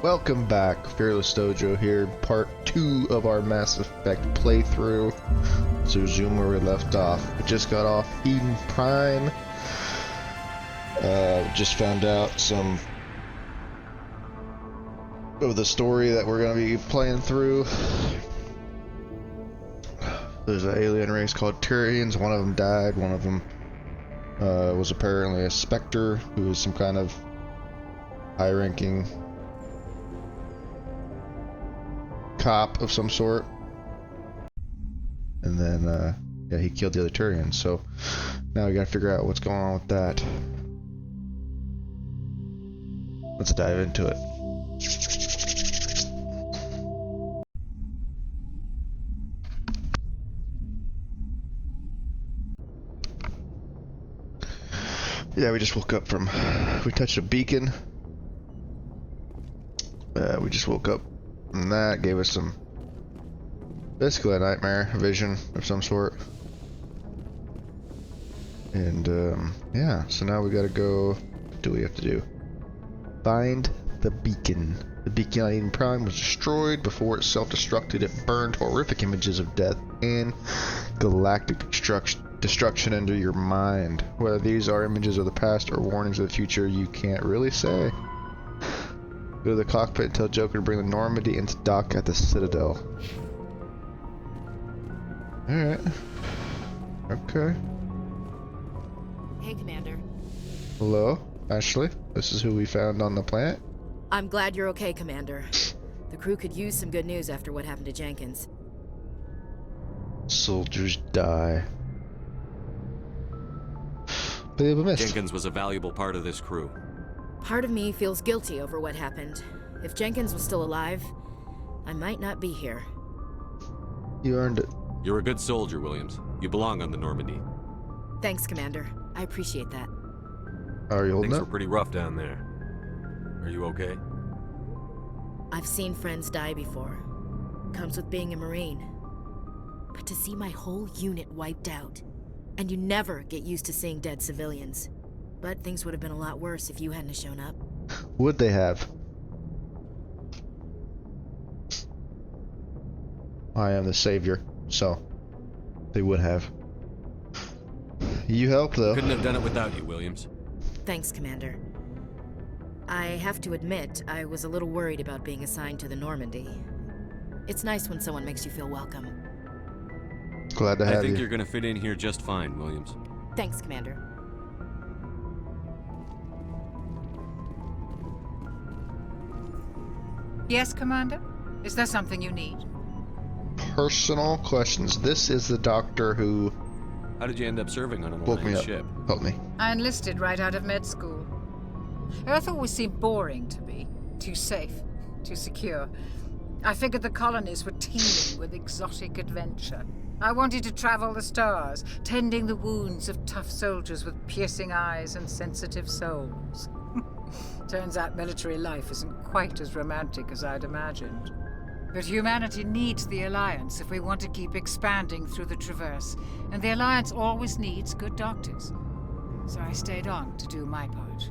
Welcome back, Fearless Dojo here, part 2 of our Mass Effect playthrough. Let's resume where we left off. We just got off Eden Prime. Just found out some of the story that we're going to be playing through. There's an alien race called Turians. One of them died, one of them was apparently a Spectre, who is some kind of high-ranking cop of some sort. And then, yeah, he killed the other Turians, so now we gotta figure out what's going on with that. Let's dive into it. Yeah, we just woke up from... we touched a beacon. We just woke up from that, gave us some... basically a nightmare, a vision of some sort. And, yeah, so now we gotta go... what do we have to do? Find the beacon. The beacon on Eden Prime was destroyed. Before it self-destructed, it burned horrific images of death and galactic destruction into your mind. Whether these are images of the past or warnings of the future, you can't really say. Go to the cockpit and tell Joker to bring the Normandy into dock at the Citadel. Alright. Okay. Hey, Commander. Hello, Ashley. This is who we found on the planet. I'm glad you're okay, Commander. The crew could use some good news after what happened to Jenkins. Soldiers die. But they were missed. Jenkins was a valuable part of this crew. Part of me feels guilty over what happened. If Jenkins was still alive, I might not be here. You earned it. You're a good soldier, Williams. You belong on the Normandy. Thanks, Commander. I appreciate that. Are you holding Things up? were pretty rough down there. Are you okay? I've seen friends die before. Comes with being a Marine. But to see my whole unit wiped out, and you never get used to seeing dead civilians. But things would have been a lot worse if you hadn't shown up. Would they have? I am the savior, so they would have. You helped, though. Couldn't have done it without you, Williams. Thanks, Commander. I have to admit, I was a little worried about being assigned to the Normandy. It's nice when someone makes you feel welcome. Glad to have you. I think you're gonna fit in here just fine, Williams. Thanks, Commander. Yes, Commander? Is there something you need? Personal questions. This is the doctor who How did you end up serving on an woke me Alliance up. ship? Help me. I enlisted right out of med school. Earth always seemed boring to me. Too safe, too secure. I figured the colonies were teeming with exotic adventure. I wanted to travel the stars, tending the wounds of tough soldiers with piercing eyes and sensitive souls. Turns out military life isn't quite as romantic as I'd imagined. But humanity needs the Alliance if we want to keep expanding through the Traverse, and the Alliance always needs good doctors. So I stayed on to do my part.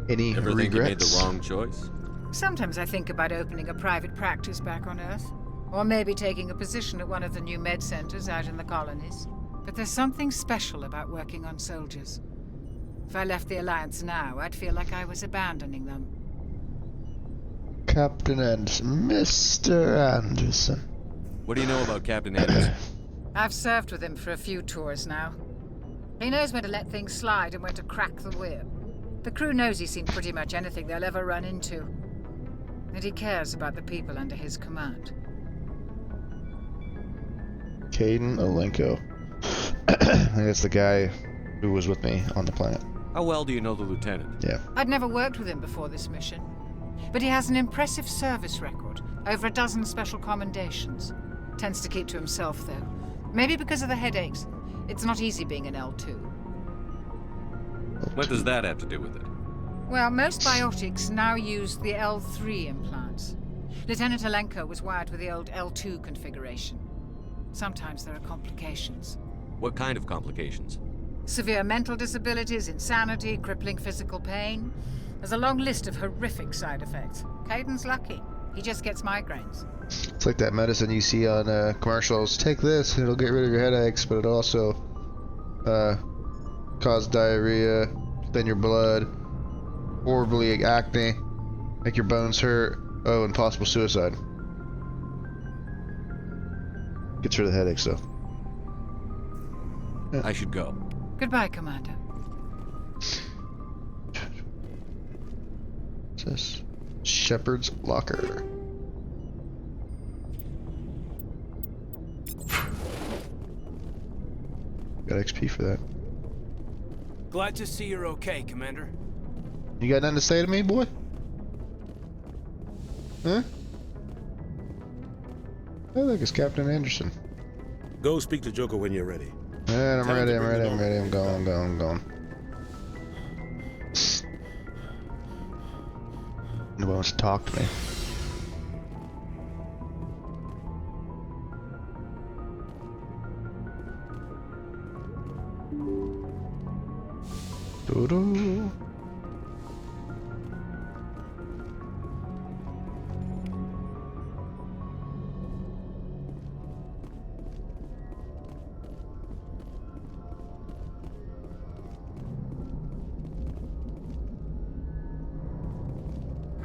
Any Ever think you made regrets? the wrong choice? Sometimes I think about opening a private practice back on Earth, or maybe taking a position at one of the new med centers out in the colonies. But there's something special about working on soldiers. If I left the Alliance now, I'd feel like I was abandoning them. Captain Anderson. Mr. Anderson. What do you know about Captain Anderson? I've served with him for a few tours now. He knows when to let things slide and when to crack the whip. The crew knows he's seen pretty much anything they'll ever run into. And he cares about the people under his command. Caden Olenko. That's the guy who was with me on the planet. How well do you know the lieutenant? Yeah. I'd never worked with him before this mission. But he has an impressive service record, over a dozen special commendations. Tends to keep to himself, though. Maybe because of the headaches. It's not easy being an L2. What does that have to do with it? Well, most biotics now use the L3 implants. Lieutenant Olenko was wired with the old L2 configuration. Sometimes there are complications. What kind of complications? Severe mental disabilities, insanity, crippling physical pain. There's a long list of horrific side effects. Caden's lucky. He just gets migraines. It's like that medicine you see on commercials. Take this, it'll get rid of your headaches, but it also cause diarrhea, thin your blood, horribly acne, make your bones hurt. Oh, and possible suicide. Gets rid of the headaches, though. Yeah. I should go. Goodbye, Commander. What's this? Shepherd's locker. Got XP for that. Glad to see you're okay, Commander. You got nothing to say to me, boy? Huh? I think it's Captain Anderson. Go speak to Joker when you're ready. Man, I'm ready, I'm ready, I'm ready, I'm going, I'm going, I'm going. Nobody wants to talk to me. Doo-doo.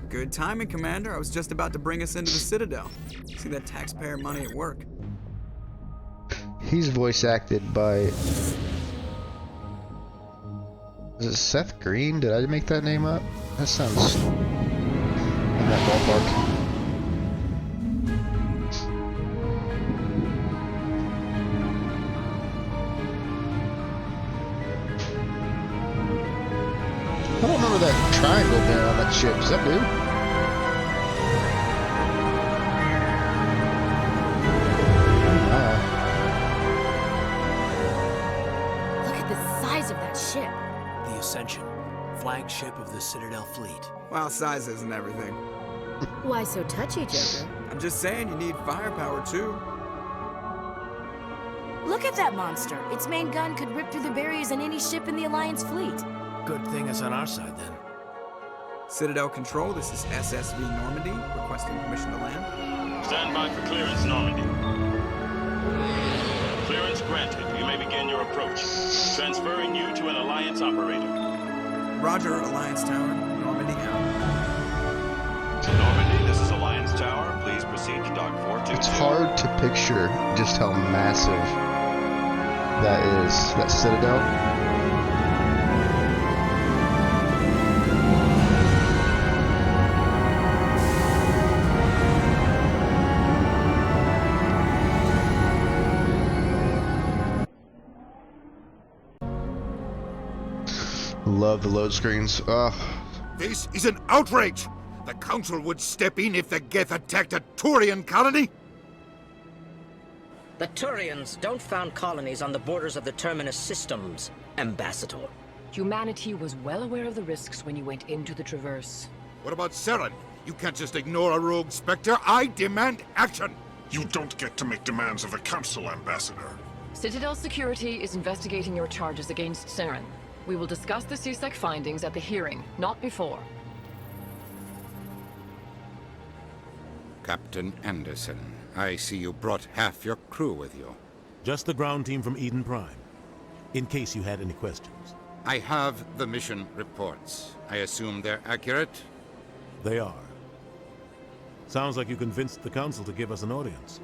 Good timing, Commander. I was just about to bring us into the Citadel. See that taxpayer money at work. He's voice acted by... Is it Seth Green? Did I make that name up? That sounds... in that ballpark. I don't remember that triangle being on that ship. Is that blue? Look at the size of that ship. The Ascension, flagship of the Citadel fleet. Well, size isn't everything. Why so touchy, Joker? I'm just saying you need firepower, too. Look at that monster. Its main gun could rip through the barriers in any ship in the Alliance fleet. Good thing it's on our side, then. Citadel Control, this is SSV Normandy, requesting permission to land. Stand by for clearance, Normandy. Clearance granted. You may begin your approach. Transferring you to an Alliance operator. Roger, Alliance Tower. Normandy out. Normandy, this is Alliance Tower. Please proceed to Dock 422. It's hard to picture just how massive that is, that Citadel. Love the load screens. This is an outrage! The Council would step in if the Geth attacked a Turian colony? The Turians don't found colonies on the borders of the Terminus systems, Ambassador. Humanity was well aware of the risks when you went into the Traverse. What about Saren? You can't just ignore a rogue Spectre. I demand action! You don't get to make demands of the Council, Ambassador. Citadel Security is investigating your charges against Saren. We will discuss the CSEC findings at the hearing, not before. Captain Anderson, I see you brought half your crew with you. Just the ground team from Eden Prime, in case you had any questions. I have the mission reports. I assume they're accurate? They are. Sounds like you convinced the Council to give us an audience.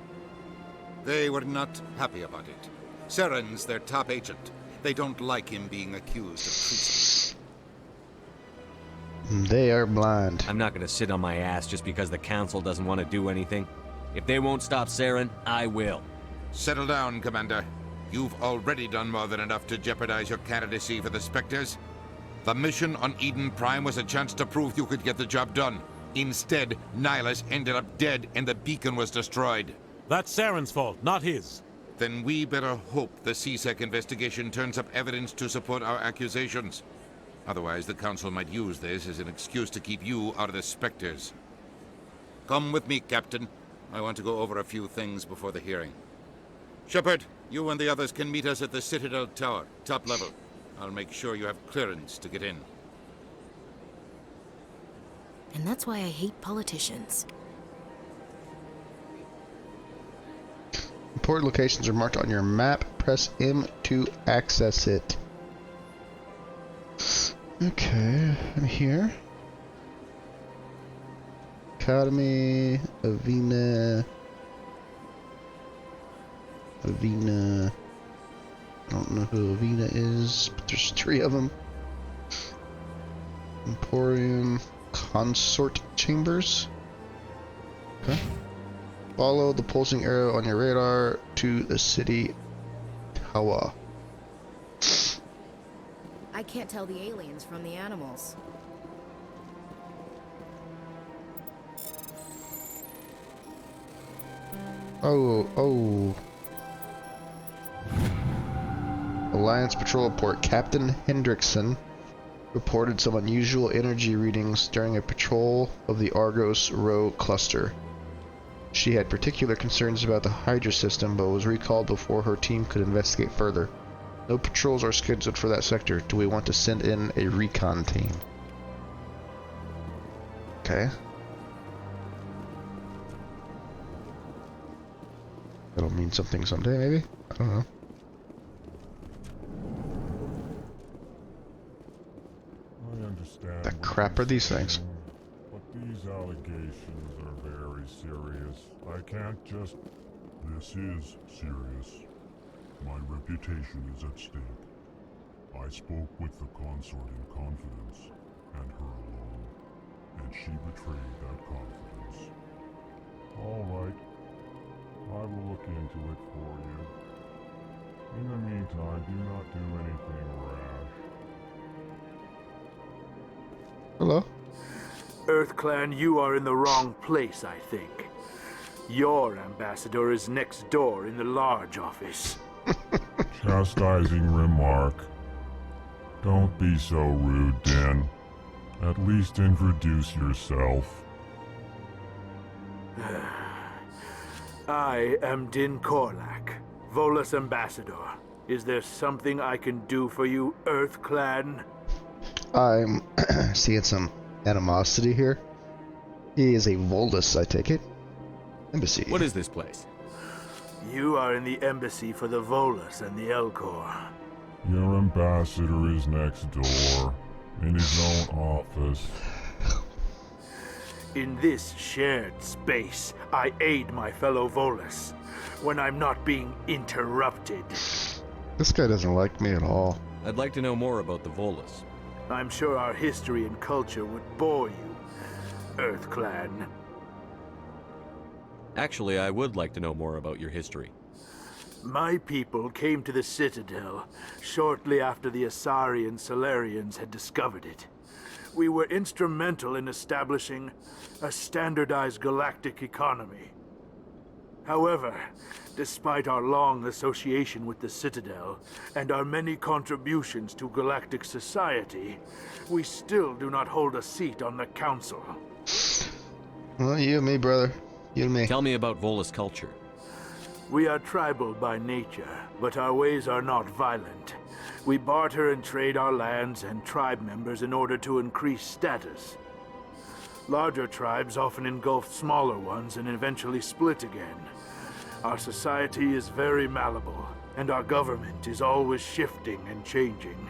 They were not happy about it. Saren's their top agent. They don't like him being accused of treason. They are blind. I'm not gonna sit on my ass just because the Council doesn't want to do anything. If they won't stop Saren, I will. Settle down, Commander. You've already done more than enough to jeopardize your candidacy for the Spectres. The mission on Eden Prime was a chance to prove you could get the job done. Instead, Nihilus ended up dead and the beacon was destroyed. That's Saren's fault, not his. Then we better hope the CSEC investigation turns up evidence to support our accusations. Otherwise, the Council might use this as an excuse to keep you out of the Spectres. Come with me, Captain. I want to go over a few things before the hearing. Shephard, you and the others can meet us at the Citadel Tower, top level. I'll make sure you have clearance to get in. And that's why I hate politicians. Important locations are marked on your map. Press M to access it. Okay, I'm here. Academy, Avina. I don't know who Avina is, but there's 3 of them. Emporium, Consort Chambers. Okay. Follow the pulsing arrow on your radar to the city Tawa. I can't tell the aliens from the animals. Oh. Alliance Patrol Report. Captain Hendrickson reported some unusual energy readings during a patrol of the Argos Rho cluster. She had particular concerns about the Hydra system, but was recalled before her team could investigate further. No patrols are scheduled for that sector. Do we want to send in a recon team? Okay. That'll mean something someday, maybe? I don't know. I understand. The crap are these things? But these allegations are very serious. I can't just... This is serious. My reputation is at stake. I spoke with the consort in confidence, and her alone, and she betrayed that confidence. All right. I will look into it for you. In the meantime, do not do anything rash. Hello? EarthClan, you are in the wrong place, I think. Your ambassador is next door in the large office. Chastising remark. Don't be so rude, Din. At least introduce yourself. I am Din Korlak, Volus ambassador. Is there something I can do for you, EarthClan? I'm seeing some animosity here. He is a Volus, I take it. Embassy. What is this place? You are in the embassy for the Volus and the Elcor. Your ambassador is next door, in his own office. In this shared space, I aid my fellow Volus when I'm not being interrupted. This guy doesn't like me at all. I'd like to know more about the Volus. I'm sure our history and culture would bore you, EarthClan. Actually, I would like to know more about your history. My people came to the Citadel shortly after the Asari Solarians had discovered it. We were instrumental in establishing a standardized galactic economy. However, despite our long association with the Citadel and our many contributions to galactic society, we still do not hold a seat on the Council. Well, you and me, brother. You and me. Tell me about Volus culture. We are tribal by nature, but our ways are not violent. We barter and trade our lands and tribe members in order to increase status. Larger tribes often engulf smaller ones and eventually split again. Our society is very malleable, and our government is always shifting and changing.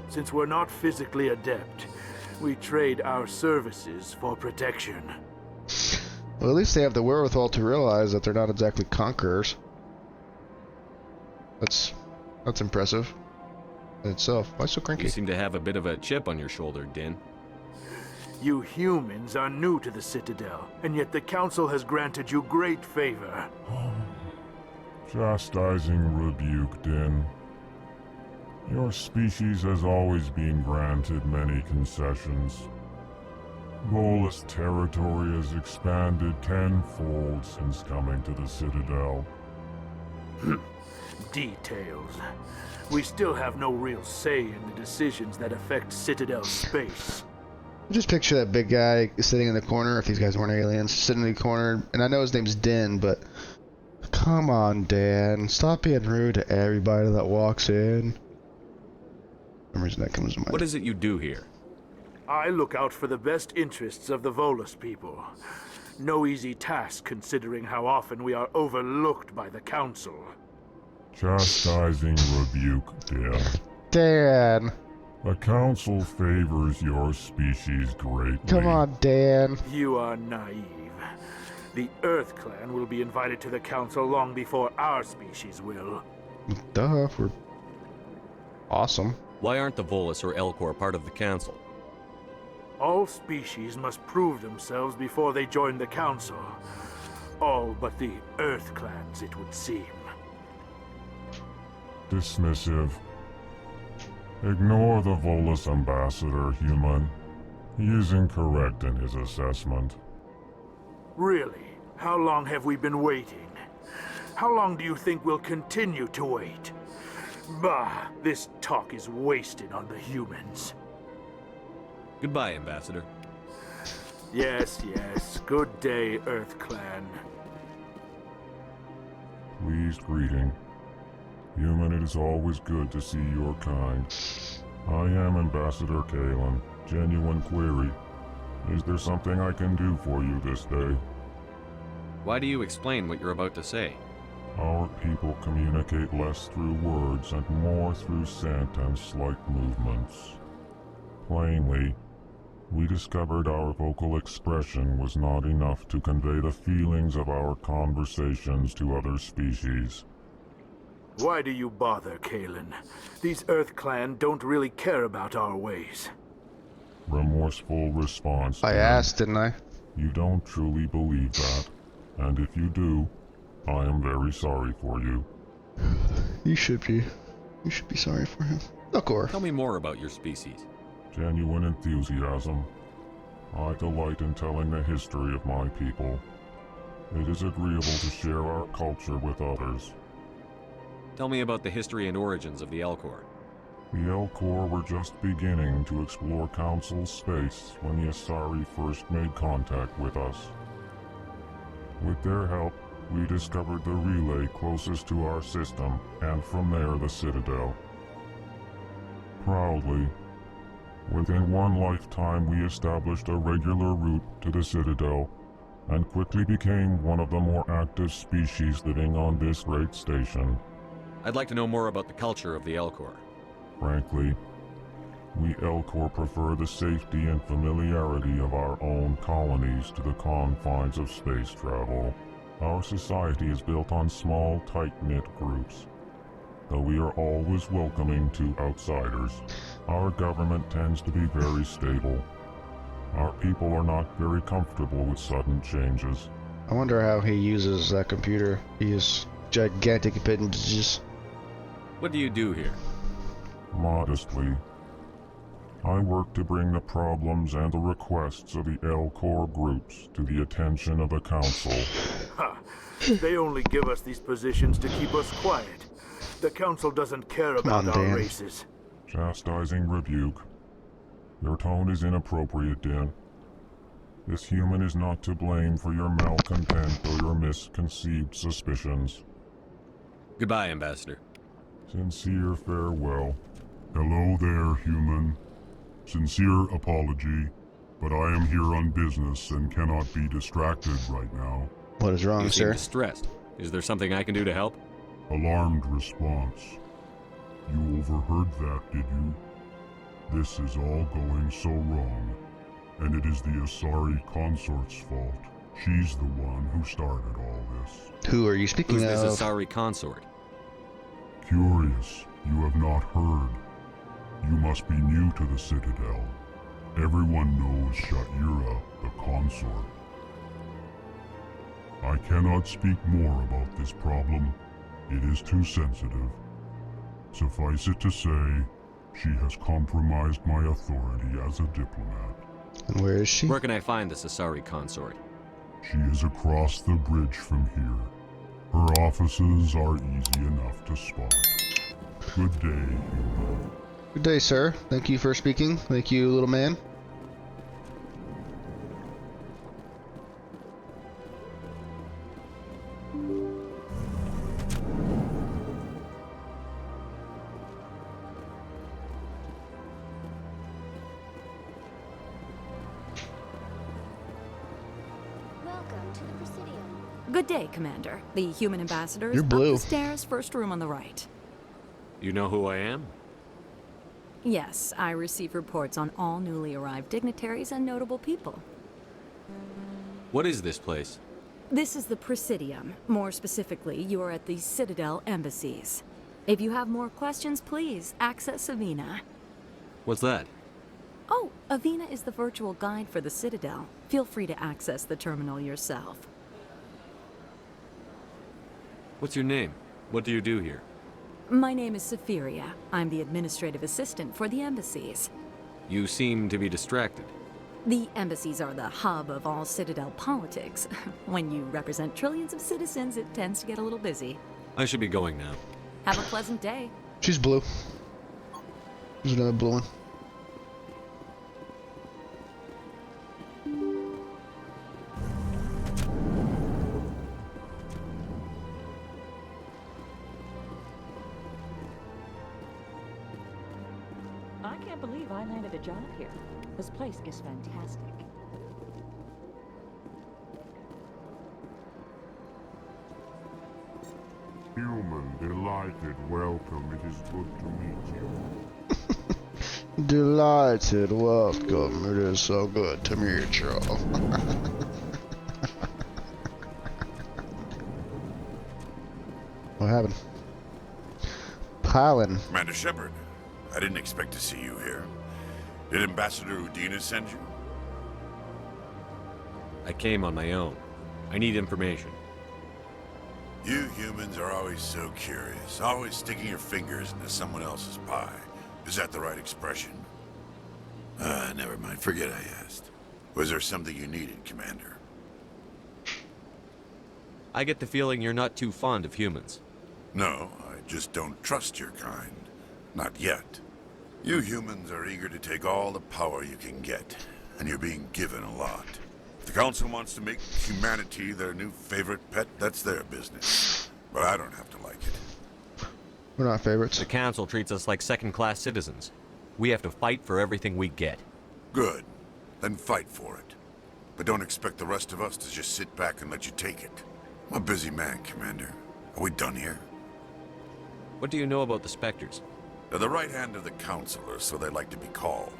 Since we're not physically adept, we trade our services for protection. Well, at least they have the wherewithal to realize that they're not exactly conquerors. That's impressive in itself. Why so cranky? You seem to have a bit of a chip on your shoulder, Din. You humans are new to the Citadel, and yet the Council has granted you great favor. Chastising rebuke, Din. Your species has always been granted many concessions. Volus territory has expanded tenfold since coming to the Citadel. Details. We still have no real say in the decisions that affect Citadel space. Just picture that big guy sitting in the corner, if these guys weren't aliens, sitting in the corner, and I know his name's Din, but come on, Dan, stop being rude to everybody that walks in. For some reason that comes to mind. What is it you do here? I look out for the best interests of the Volus people. No easy task considering how often we are overlooked by the Council. Chastising rebuke, Dan. Dan. The Council favors your species greatly. Come on, Dan. You are naive. The Earth Clan will be invited to the Council long before our species will. Duh, we're awesome. Why aren't the Volus or Elcor part of the Council? All species must prove themselves before they join the Council. All but the Earth Clans, it would seem. Dismissive. Ignore the Volus ambassador, human. He is incorrect in his assessment. Really? How long have we been waiting? How long do you think we'll continue to wait? Bah, this talk is wasted on the humans. Goodbye, Ambassador. Yes, yes. Good day, Earth Clan. Pleased greeting. Human, it is always good to see your kind. I am Ambassador Kalen. Genuine query. Is there something I can do for you this day? Why do you explain what you're about to say? Our people communicate less through words and more through scent and slight movements. Plainly, we discovered our vocal expression was not enough to convey the feelings of our conversations to other species. Why do you bother, Kalen? These Earth Clan don't really care about our ways. Remorseful response. I asked, didn't I? You don't truly believe that, and if you do, I am very sorry for you. You should be. You should be sorry for him. Elcor. Tell me more about your species. Genuine enthusiasm. I delight in telling the history of my people. It is agreeable to share our culture with others. Tell me about the history and origins of the Elcor. The Elcor were just beginning to explore Council space when the Asari first made contact with us. With their help, we discovered the relay closest to our system, and from there the Citadel. Proudly, within one lifetime we established a regular route to the Citadel, and quickly became one of the more active species living on this great station. I'd like to know more about the culture of the Elcor. Frankly, we Elcor prefer the safety and familiarity of our own colonies to the confines of space travel. Our society is built on small, tight-knit groups. Though we are always welcoming to outsiders, our government tends to be very stable. Our people are not very comfortable with sudden changes. I wonder how he uses that computer. He has gigantic appendages. What do you do here? Modestly, I work to bring the problems and the requests of the Elcor groups to the attention of the Council. Ha! They only give us these positions to keep us quiet. The Council doesn't care about our races. Chastising rebuke. Your tone is inappropriate, Dan. This human is not to blame for your malcontent or your misconceived suspicions. Goodbye, Ambassador. Sincere farewell. Hello there, human. Sincere apology, but I am here on business and cannot be distracted right now. What is wrong, you sir? seem distressed. Is there something I can do to help? Alarmed response. You overheard that, did you? This is all going so wrong, and it is the Asari consort's fault. She's the one who started all this. Who are you speaking Who's of? this Asari consort? Curious, you have not heard. You must be new to the Citadel. Everyone knows Sha'ira, the consort. I cannot speak more about this problem. It is too sensitive. Suffice it to say, she has compromised my authority as a diplomat. And where is she? Where can I find this Asari consort? She is across the bridge from here. Her offices are easy enough to spot. Good day, human. Good day, sir. Thank you for speaking. Thank you, little man. Good day, Commander. The human ambassador is You're up blue. the stairs, first room on the right. You know who I am? Yes, I receive reports on all newly arrived dignitaries and notable people. What is this place? This is the Presidium. More specifically, you are at the Citadel embassies. If you have more questions, please access Avina. What's that? Oh, Avina is the virtual guide for the Citadel. Feel free to access the terminal yourself. What's your name? What do you do here? My name is Safiria. I'm the administrative assistant for the embassies. You seem to be distracted. The embassies are the hub of all Citadel politics. When you represent trillions of citizens, it tends to get a little busy. I should be going now. Have a pleasant day. She's blue. There's another blue one. I can't believe I landed a job here. This place is fantastic. Human, delighted, welcome. It is good to meet you. Delighted, welcome. It is so good to meet you. What happened? Piling. Commander Shephard, I didn't expect to see you here. Did Ambassador Udina send you? I came on my own. I need information. You humans are always so curious, always sticking your fingers into someone else's pie. Is that the right expression? Never mind. Forget I asked. Was there something you needed, Commander? I get the feeling you're not too fond of humans. No, I just don't trust your kind. Not yet. You humans are eager to take all the power you can get, and you're being given a lot. If the Council wants to make humanity their new favorite pet, that's their business. But I don't have to like it. We're not favorites. The Council treats us like second-class citizens. We have to fight for everything we get. Good. Then fight for it. But don't expect the rest of us to just sit back and let you take it. I'm a busy man, Commander. Are we done here? What do you know about the Spectres? They're the right hand of the Council, or so they like to be called.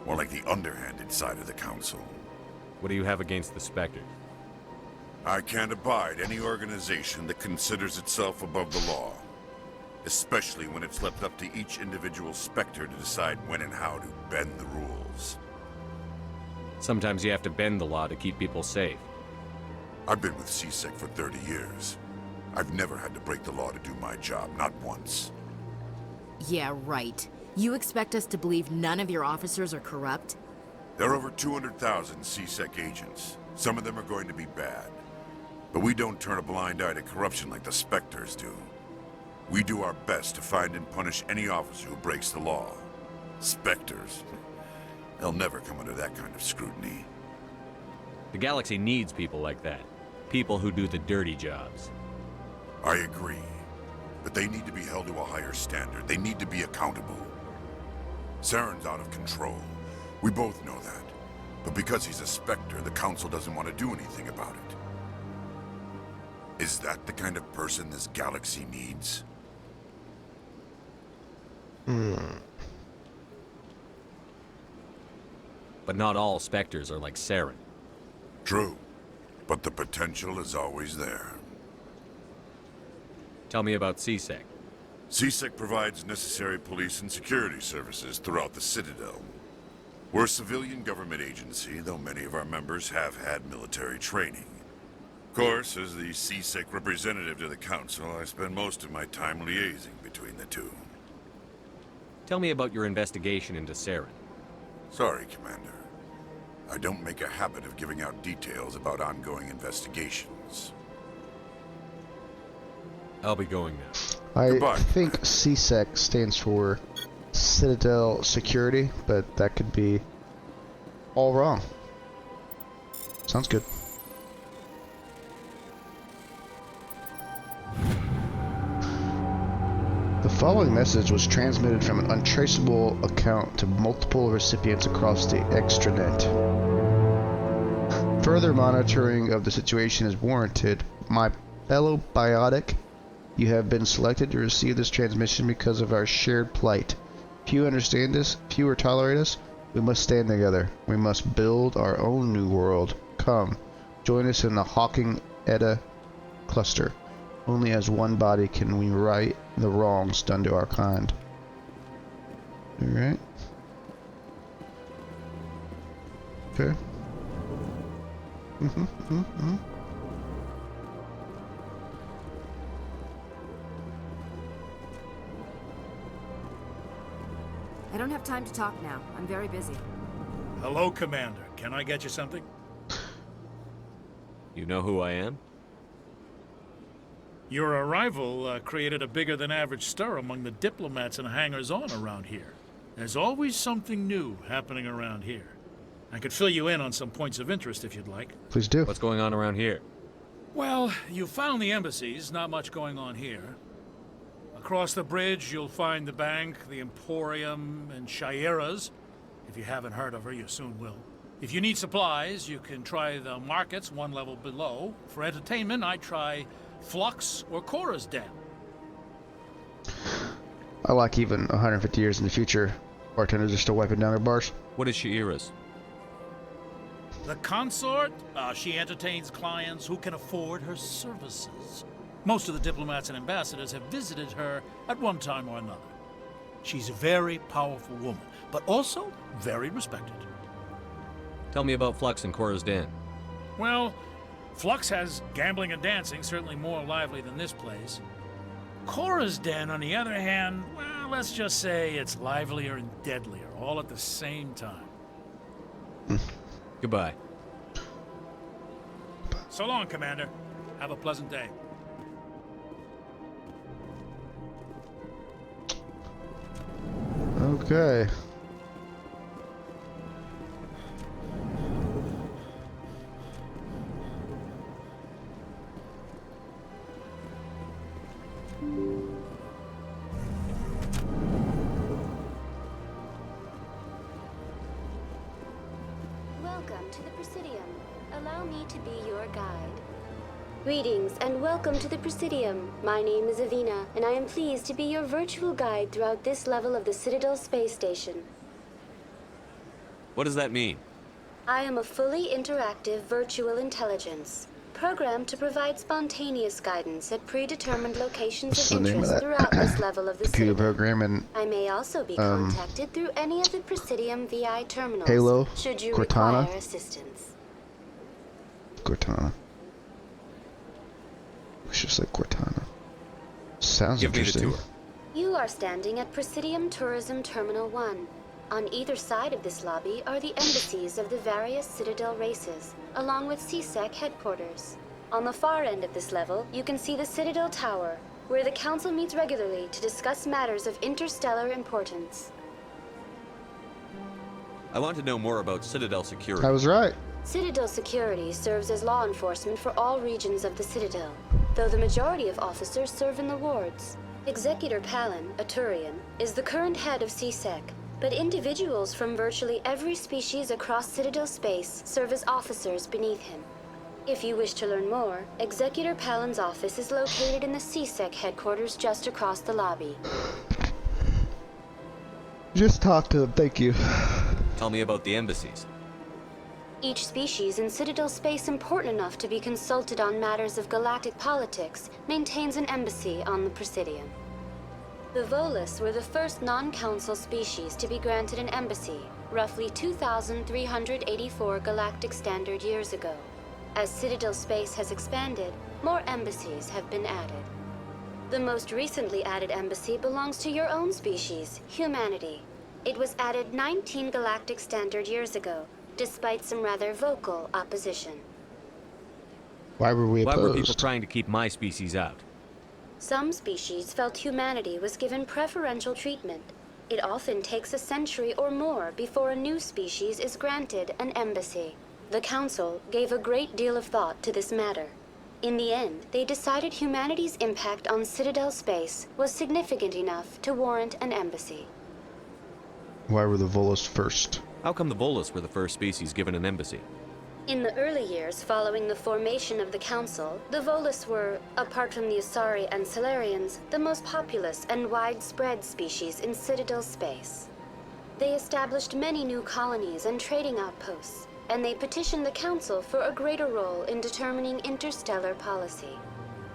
More like the underhanded side of the Council. What do you have against the Spectres? I can't abide any organization that considers itself above the law. Especially when it's left up to each individual Spectre to decide when and how to bend the rules. Sometimes you have to bend the law to keep people safe. I've been with CSEC for 30 years. I've never had to break the law to do my job, not once. Yeah, right. You expect us to believe none of your officers are corrupt? There are over 200,000 CSEC agents. Some of them are going to be bad. But we don't turn a blind eye to corruption like the Spectres do. We do our best to find and punish any officer who breaks the law. Spectres. They'll never come under that kind of scrutiny. The galaxy needs people like that. People who do the dirty jobs. I agree. But they need to be held to a higher standard. They need to be accountable. Saren's out of control. We both know that. But because he's a Spectre, the Council doesn't want to do anything about it. Is that the kind of person this galaxy needs? But not all Spectres are like Saren. True. But the potential is always there. Tell me about CSEC. CSEC provides necessary police and security services throughout the Citadel. We're a civilian government agency, though many of our members have had military training. Of course, as the CSEC representative to the Council, I spend most of my time liaising between the two. Tell me about your investigation into Saren. Sorry, Commander. I don't make a habit of giving out details about ongoing investigations. I'll be going now. I think CSEC stands for Citadel Security, but that could be all wrong. Sounds good. The following message was transmitted from an untraceable account to multiple recipients across the extranet. Further monitoring of the situation is warranted. My fellow biotic, you have been selected to receive this transmission because of our shared plight. Few understand this, fewer tolerate us. We must stand together. We must build our own new world. Come, join us in the Hawking Edda cluster. Only as one body can we right the wrongs done to our kind. Alright. Okay. I don't have time to talk now. I'm very busy. Hello, Commander. Can I get you something? You know who I am? Your arrival created a bigger-than-average stir among the diplomats and hangers-on around here. There's always something new happening around here. I could fill you in on some points of interest if you'd like. Please do. What's going on around here? Well, you found the embassies. Not much going on here. Across the bridge, you'll find the bank, the Emporium, and Shaira's. If you haven't heard of her, you soon will. If you need supplies, you can try the markets one level below. For entertainment, I try Flux or Cora's Den. I like even 150 years in the future, bartenders are still wiping down their bars. What is Shaira's? The consort, she entertains clients who can afford her services. Most of the diplomats and ambassadors have visited her at one time or another. She's a very powerful woman, but also very respected. Tell me about Flux and Cora's Den. Well, Flux has gambling and dancing, certainly more lively than this place. Cora's Den, on the other hand, well, let's just say it's livelier and deadlier, all at the same time. Goodbye. So long, Commander. Have a pleasant day. Okay. Welcome to the Presidium. Allow me to be your guide. Greetings and welcome to the Presidium. My name is Avina, and I am pleased to be your virtual guide throughout this level of the Citadel space station. What does that mean? I am a fully interactive virtual intelligence, programmed to provide spontaneous guidance at predetermined locations of interest throughout this level of the computer Citadel. program and I may also be contacted through any of the Presidium VI terminals, Halo, should you Cortana. require assistance. Cortana. It's just like Cortana. Sounds Give interesting. me the tour. You are standing at Presidium Tourism Terminal 1. On either side of this lobby are the embassies of the various Citadel races, along with CSEC headquarters. On the far end of this level, you can see the Citadel Tower, where the Council meets regularly to discuss matters of interstellar importance. I want to know more about Citadel security. I was right. Citadel security serves as law enforcement for all regions of the Citadel, though the majority of officers serve in the wards. Executor Palin, a Turian, is the current head of CSEC, but individuals from virtually every species across Citadel space serve as officers beneath him. If you wish to learn more, Executor Palin's office is located in the CSEC headquarters just across the lobby. Just talk to them, thank you. Tell me about the embassies. Each species in Citadel space important enough to be consulted on matters of galactic politics maintains an embassy on the Presidium. The Volus were the first non-council species to be granted an embassy, roughly 2,384 galactic standard years ago. As Citadel space has expanded, more embassies have been added. The most recently added embassy belongs to your own species, humanity. It was added 19 galactic standard years ago, despite some rather vocal opposition. Why were we opposed? Why were people trying to keep my species out? Some species felt humanity was given preferential treatment. It often takes a century or more before a new species is granted an embassy. The Council gave a great deal of thought to this matter. In the end, they decided humanity's impact on Citadel space was significant enough to warrant an embassy. Why were the Volus first? How come the Volus were the first species given an embassy? In the early years following the formation of the Council, the Volus were, apart from the Asari and Solarians, the most populous and widespread species in Citadel space. They established many new colonies and trading outposts, and they petitioned the Council for a greater role in determining interstellar policy.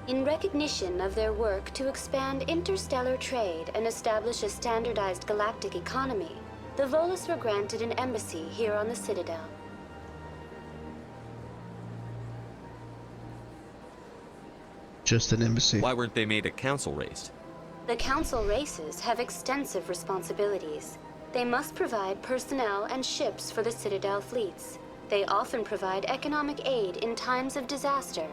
In recognition of their work to expand interstellar trade and establish a standardized galactic economy, the Volus were granted an embassy here on the Citadel. Just an embassy. Why weren't they made a council race? The Council races have extensive responsibilities. They must provide personnel and ships for the Citadel fleets. They often provide economic aid in times of disaster.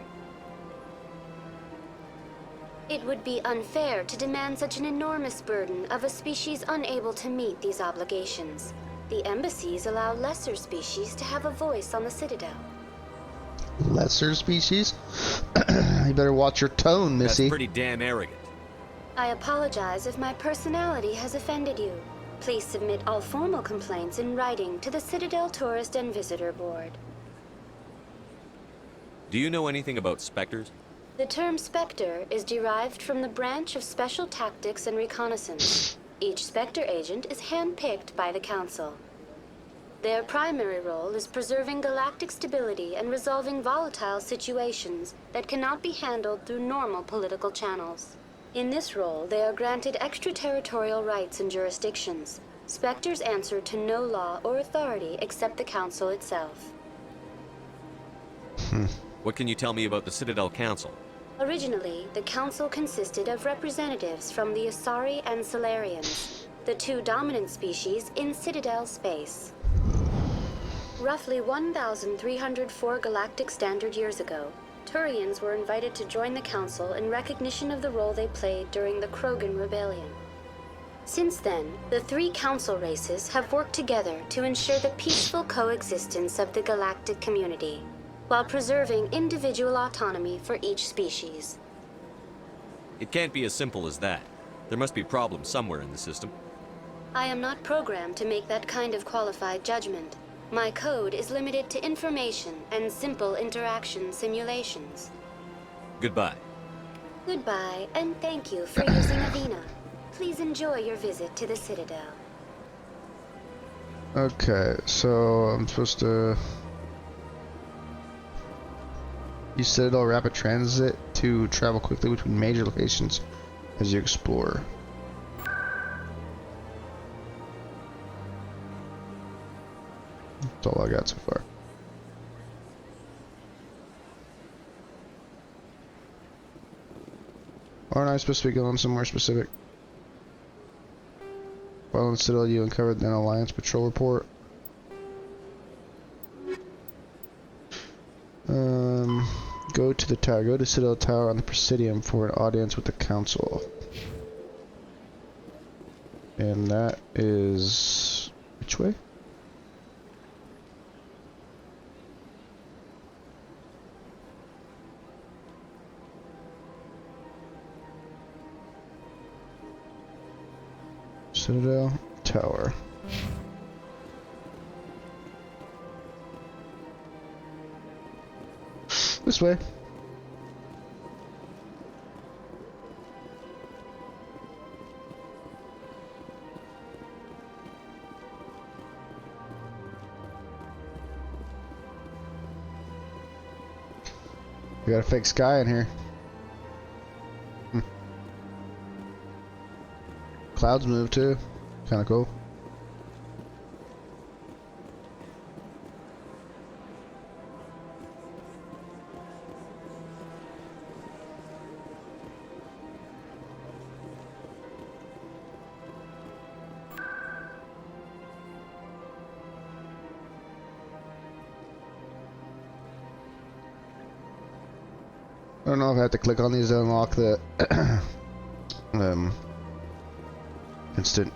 It would be unfair to demand such an enormous burden of a species unable to meet these obligations. The embassies allow lesser species to have a voice on the Citadel. Lesser species? You better watch your tone, Missy. That's pretty damn arrogant. I apologize if my personality has offended you. Please submit all formal complaints in writing to the Citadel Tourist and Visitor Board. Do you know anything about specters? The term Spectre is derived from the branch of Special Tactics and Reconnaissance. Each Spectre agent is handpicked by the Council. Their primary role is preserving galactic stability and resolving volatile situations that cannot be handled through normal political channels. In this role, they are granted extraterritorial rights and jurisdictions. Spectres answer to no law or authority except the Council itself. What can you tell me about the Citadel Council? Originally, the Council consisted of representatives from the Asari and Solarians, the two dominant species in Citadel space. Roughly 1,304 galactic standard years ago, Turians were invited to join the Council in recognition of the role they played during the Krogan Rebellion. Since then, the three Council races have worked together to ensure the peaceful coexistence of the galactic community, while preserving individual autonomy for each species. It can't be as simple as that. There must be problems somewhere in the system. I am not programmed to make that kind of qualified judgment. My code is limited to information and simple interaction simulations. Goodbye. Goodbye, and thank you for using Avina. Please enjoy your visit to the Citadel. Okay, so I'm supposed to use Citadel Rapid Transit to travel quickly between major locations as you explore. That's all I got so far. Aren't I supposed to be going somewhere specific? While in Citadel, you uncovered an Alliance patrol report. Go to the tower. Go to Citadel Tower on the Presidium for an audience with the Council. And that is... which way? Citadel Tower. This way. We got a fake sky in here. Clouds move too. Kinda cool. I don't know if I have to click on these to unlock the instant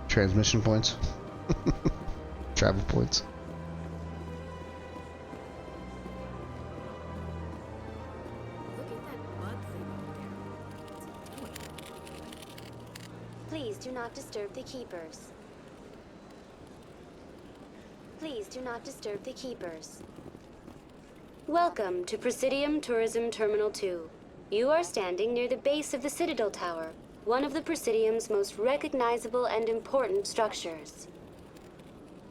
transmission points. Travel points. Please do not disturb the keepers. Please do not disturb the keepers. Welcome to Presidium Tourism Terminal 2. You are standing near the base of the Citadel Tower, one of the Presidium's most recognizable and important structures.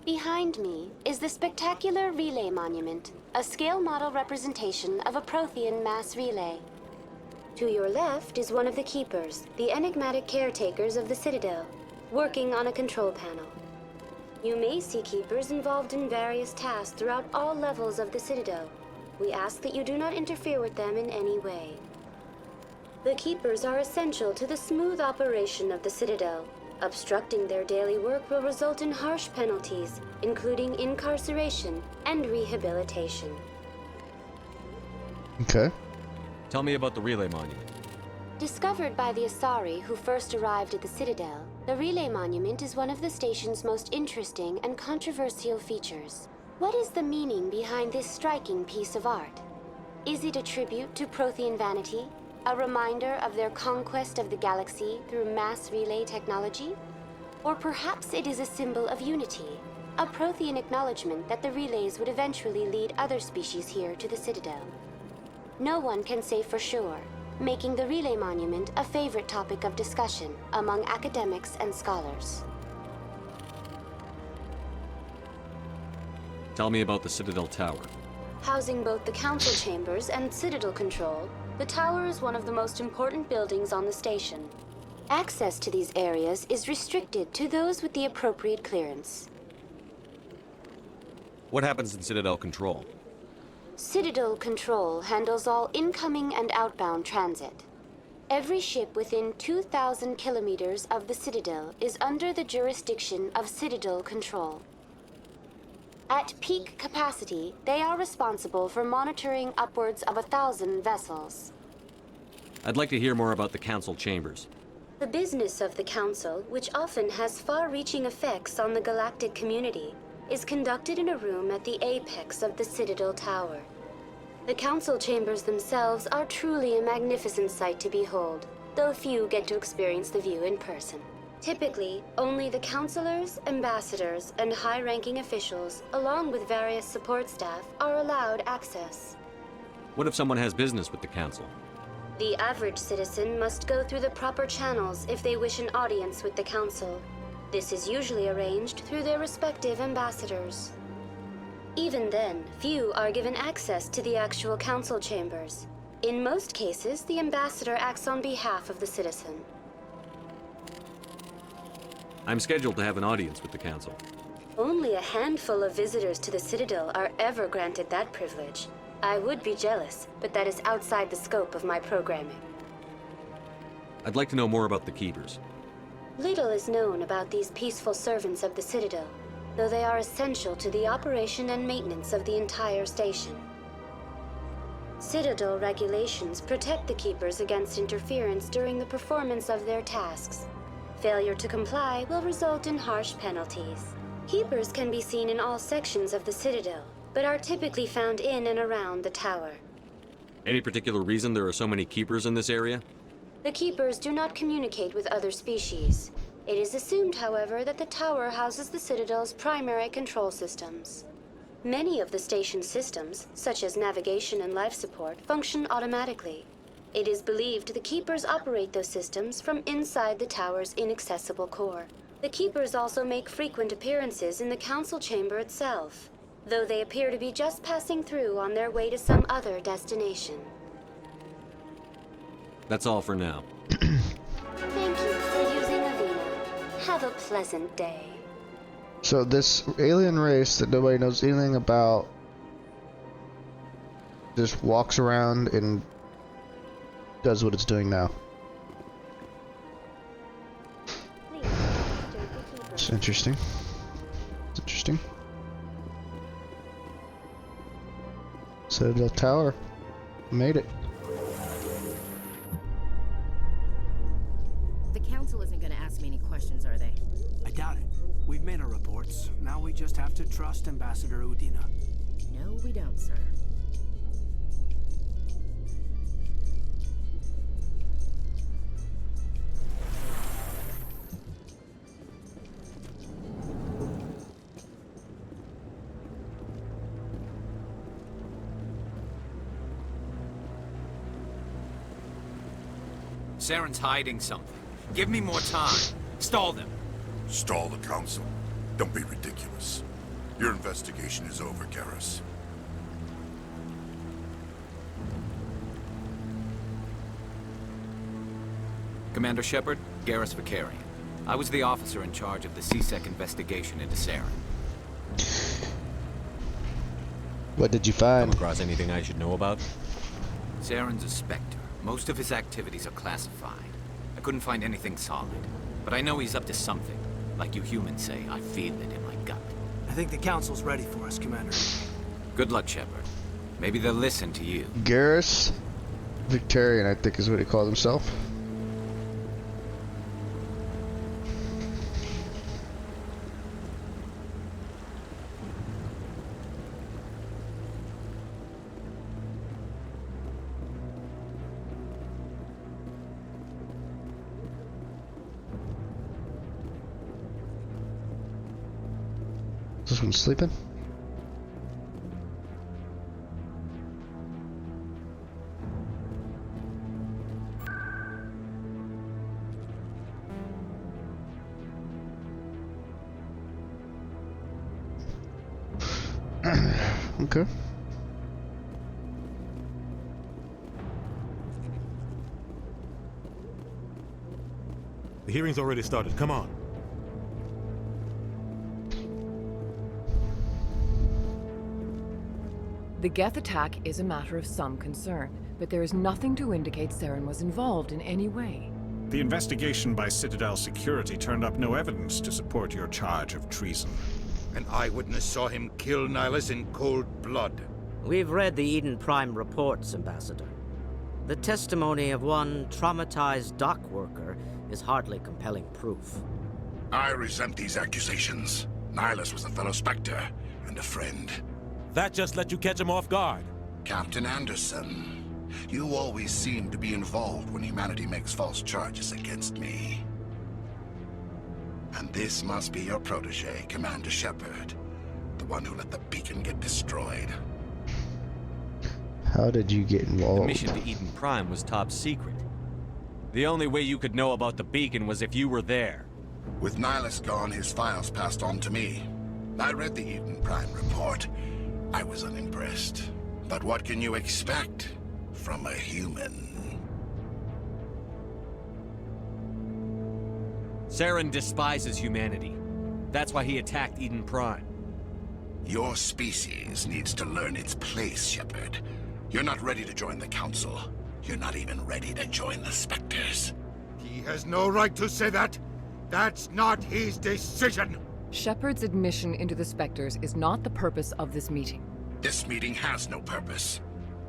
Behind me is the spectacular Relay Monument, a scale model representation of a Prothean mass relay. To your left is one of the Keepers, the enigmatic caretakers of the Citadel, working on a control panel. You may see Keepers involved in various tasks throughout all levels of the Citadel. We ask that you do not interfere with them in any way. The Keepers are essential to the smooth operation of the Citadel. Obstructing their daily work will result in harsh penalties, including incarceration and rehabilitation. Okay. Tell me about the Relay Monument. Discovered by the Asari who first arrived at the Citadel, the Relay Monument is one of the station's most interesting and controversial features. What is the meaning behind this striking piece of art? Is it a tribute to Prothean vanity? A reminder of their conquest of the galaxy through mass relay technology? Or perhaps it is a symbol of unity, a Prothean acknowledgement that the relays would eventually lead other species here to the Citadel. No one can say for sure, making the Relay Monument a favorite topic of discussion among academics and scholars. Tell me about the Citadel Tower. Housing both the Council Chambers and Citadel Control, the tower is one of the most important buildings on the station. Access to these areas is restricted to those with the appropriate clearance. What happens in Citadel Control? Citadel Control handles all incoming and outbound transit. Every ship within 2,000 kilometers of the Citadel is under the jurisdiction of Citadel Control. At peak capacity, they are responsible for monitoring upwards of 1,000 vessels. I'd like to hear more about the Council Chambers. The business of the Council, which often has far-reaching effects on the galactic community, is conducted in a room at the apex of the Citadel Tower. The Council Chambers themselves are truly a magnificent sight to behold, though few get to experience the view in person. Typically, only the councilors, ambassadors, and high-ranking officials, along with various support staff, are allowed access. What if someone has business with the Council? The average citizen must go through the proper channels if they wish an audience with the Council. This is usually arranged through their respective ambassadors. Even then, few are given access to the actual Council Chambers. In most cases, the ambassador acts on behalf of the citizen. I'm scheduled to have an audience with the Council. Only a handful of visitors to the Citadel are ever granted that privilege. I would be jealous, but that is outside the scope of my programming. I'd like to know more about the Keepers. Little is known about these peaceful servants of the Citadel, though they are essential to the operation and maintenance of the entire station. Citadel regulations protect the Keepers against interference during the performance of their tasks. Failure to comply will result in harsh penalties. Keepers can be seen in all sections of the Citadel, but are typically found in and around the tower. Any particular reason there are so many Keepers in this area? The Keepers do not communicate with other species. It is assumed, however, that the tower houses the Citadel's primary control systems. Many of the station's systems, such as navigation and life support, function automatically. It is believed the Keepers operate those systems from inside the tower's inaccessible core. The Keepers also make frequent appearances in the Council Chamber itself, though they appear to be just passing through on their way to some other destination. That's all for now. Thank you for using Avina. Have a pleasant day. So this alien race that nobody knows anything about just walks around and does what it's doing now. It's interesting. It's interesting. Citadel Tower. Made it. The Council isn't going to ask me any questions, are they? I doubt it. We've made our reports. Now we just have to trust Ambassador Udina. No, we don't, sir. Saren's hiding something. Give me more time. Stall them. Stall the council? Don't be ridiculous. Your investigation is over, Garrus. Commander Shephard, Garrus Vicarian. I was the officer in charge of the CSEC investigation into Saren. What did you find? Come across anything I should know about? Saren's a Spectre. Most of his activities are classified. I couldn't find anything solid. But I know he's up to something. Like you humans say, I feel it in my gut. I think the council's ready for us, Commander. Good luck, Shephard. Maybe they'll listen to you. Garrus Victorian, I think is what he called himself. This one's sleeping? Okay. The hearing's already started. Come on. The Geth attack is a matter of some concern, but there is nothing to indicate Saren was involved in any way. The investigation by Citadel security turned up no evidence to support your charge of treason. An eyewitness saw him kill Nihilus in cold blood. We've read the Eden Prime reports, Ambassador. The testimony of one traumatized dock worker is hardly compelling proof. I resent these accusations. Nihilus was a fellow Spectre and a friend. That just let you catch him off guard. Captain Anderson, you always seem to be involved when humanity makes false charges against me. And this must be your protege, Commander Shephard, the one who let the beacon get destroyed. How did you get involved? The mission to Eden Prime was top secret. The only way you could know about the beacon was if you were there. With Nihilus gone, his files passed on to me. I read the Eden Prime report. I was unimpressed. But what can you expect from a human? Saren despises humanity. That's why he attacked Eden Prime. Your species needs to learn its place, Shephard. You're not ready to join the Council. You're not even ready to join the Spectres. He has no right to say that. That's not his decision. Shephard's admission into the Spectres is not the purpose of this meeting. This meeting has no purpose.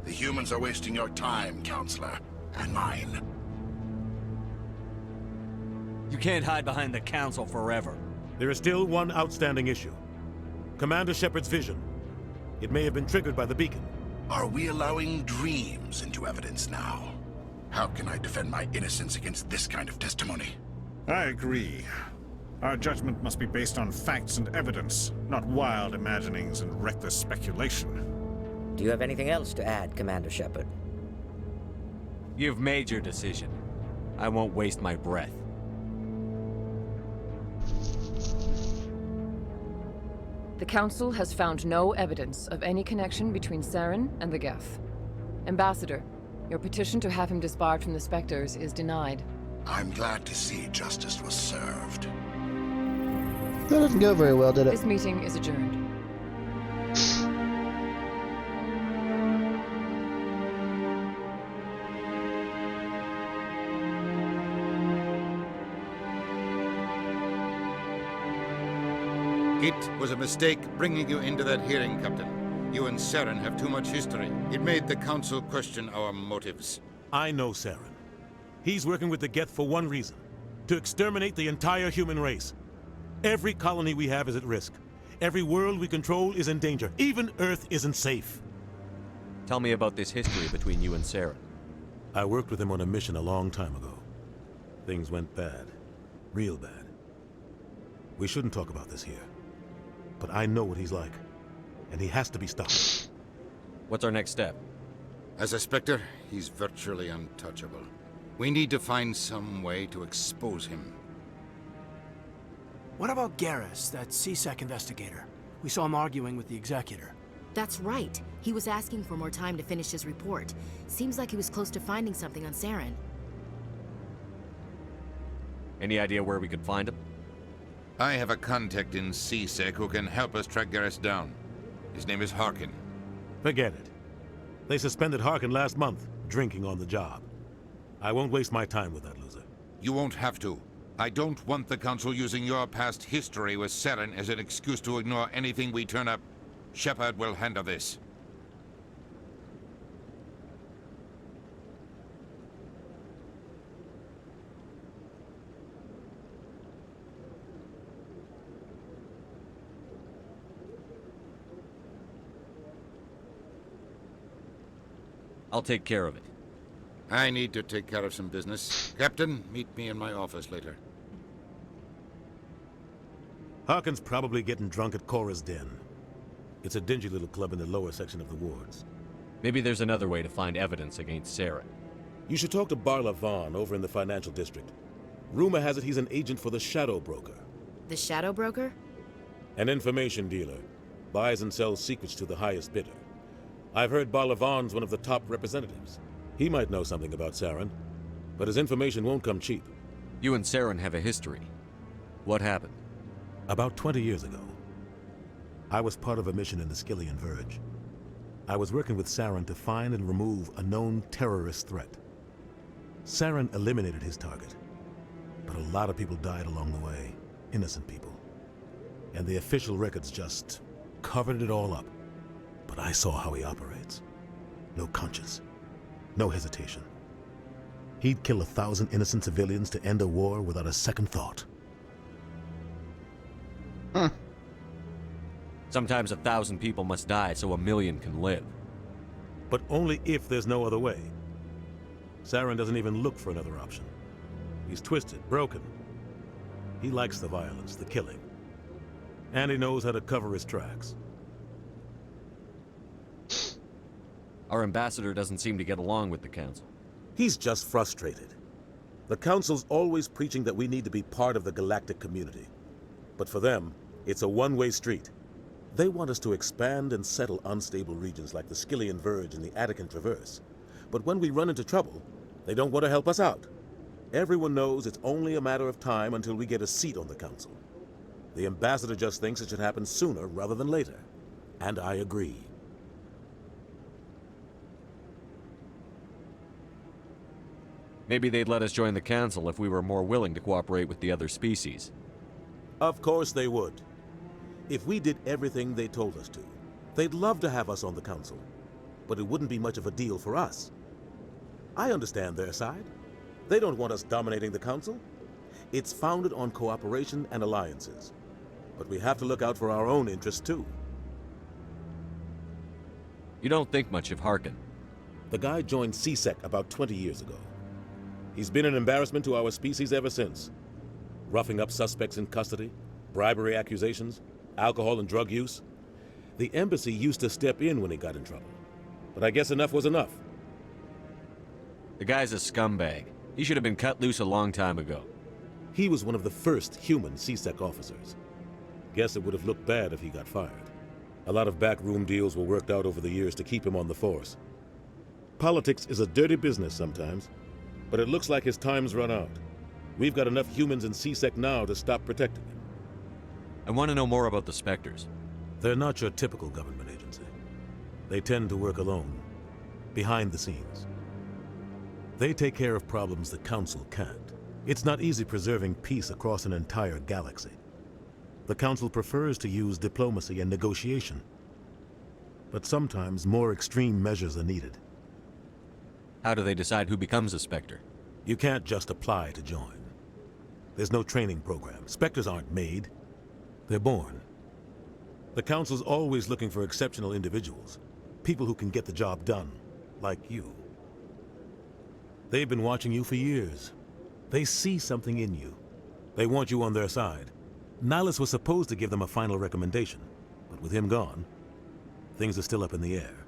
The humans are wasting your time, Counselor, and mine. You can't hide behind the Council forever. There is still one outstanding issue. Commander Shephard's vision. It may have been triggered by the beacon. Are we allowing dreams into evidence now? How can I defend my innocence against this kind of testimony? I agree. Our judgment must be based on facts and evidence, not wild imaginings and reckless speculation. Do you have anything else to add, Commander Shephard? You've made your decision. I won't waste my breath. The Council has found no evidence of any connection between Saren and the Geth. Ambassador, your petition to have him disbarred from the Spectres is denied. I'm glad to see justice was served. That didn't go very well, did it? This meeting is adjourned. It was a mistake bringing you into that hearing, Captain. You and Saren have too much history. It made the Council question our motives. I know Saren. He's working with the Geth for one reason. To exterminate the entire human race. Every colony we have is at risk. Every world we control is in danger. Even Earth isn't safe. Tell me about this history between you and Saren. I worked with him on a mission a long time ago. Things went bad. Real bad. We shouldn't talk about this here. But I know what he's like. And he has to be stopped. What's our next step? As a Spectre, he's virtually untouchable. We need to find some way to expose him. What about Garrus, that CSEC investigator? We saw him arguing with the executor. That's right. He was asking for more time to finish his report. Seems like he was close to finding something on Saren. Any idea where we could find him? I have a contact in CSEC who can help us track Garrus down. His name is Harkin. Forget it. They suspended Harkin last month, drinking on the job. I won't waste my time with that loser. You won't have to. I don't want the Council using your past history with Saren as an excuse to ignore anything we turn up. Shephard will handle this. I'll take care of it. I need to take care of some business. Captain, meet me in my office later. Harkin's probably getting drunk at Cora's Den. It's a dingy little club in the lower section of the wards. Maybe there's another way to find evidence against Saren. You should talk to Barla Vaughn over in the financial district. Rumor has it he's an agent for the Shadow Broker. The Shadow Broker? An information dealer. Buys and sells secrets to the highest bidder. I've heard Barla Vaughn's one of the top representatives. He might know something about Saren, but his information won't come cheap. You and Saren have a history. What happened? About 20 years ago, I was part of a mission in the Skillian Verge. I was working with Saren to find and remove a known terrorist threat. Saren eliminated his target, but a lot of people died along the way, innocent people. And the official records just covered it all up. But I saw how he operates. No conscience, no hesitation. He'd kill 1,000 innocent civilians to end a war without a second thought. Sometimes 1,000 people must die so 1,000,000 can live. But only if there's no other way. Saren doesn't even look for another option. He's twisted, broken. He likes the violence, the killing. And he knows how to cover his tracks. Our ambassador doesn't seem to get along with the Council. He's just frustrated. The Council's always preaching that we need to be part of the galactic community. But for them, it's a one-way street. They want us to expand and settle unstable regions like the Skillian Verge and the Attican Traverse. But when we run into trouble, they don't want to help us out. Everyone knows it's only a matter of time until we get a seat on the Council. The ambassador just thinks it should happen sooner rather than later. And I agree. Maybe they'd let us join the Council if we were more willing to cooperate with the other species. Of course they would. If we did everything they told us to, they'd love to have us on the Council. But it wouldn't be much of a deal for us. I understand their side. They don't want us dominating the Council. It's founded on cooperation and alliances. But we have to look out for our own interests too. You don't think much of Harkin. The guy joined CSEC about 20 years ago. He's been an embarrassment to our species ever since. Roughing up suspects in custody, bribery accusations, alcohol and drug use. The embassy used to step in when he got in trouble. But I guess enough was enough. The guy's a scumbag. He should have been cut loose a long time ago. He was one of the first human CSEC officers. Guess it would have looked bad if he got fired. A lot of backroom deals were worked out over the years to keep him on the force. Politics is a dirty business sometimes, but it looks like his time's run out. We've got enough humans in CSEC now to stop protecting him. I want to know more about the Spectres. They're not your typical government agency. They tend to work alone, behind the scenes. They take care of problems the Council can't. It's not easy preserving peace across an entire galaxy. The Council prefers to use diplomacy and negotiation. But sometimes more extreme measures are needed. How do they decide who becomes a Spectre? You can't just apply to join. There's no training program. Spectres aren't made. They're born. The Council's always looking for exceptional individuals. People who can get the job done, like you. They've been watching you for years. They see something in you. They want you on their side. Nihilus was supposed to give them a final recommendation, but with him gone, things are still up in the air.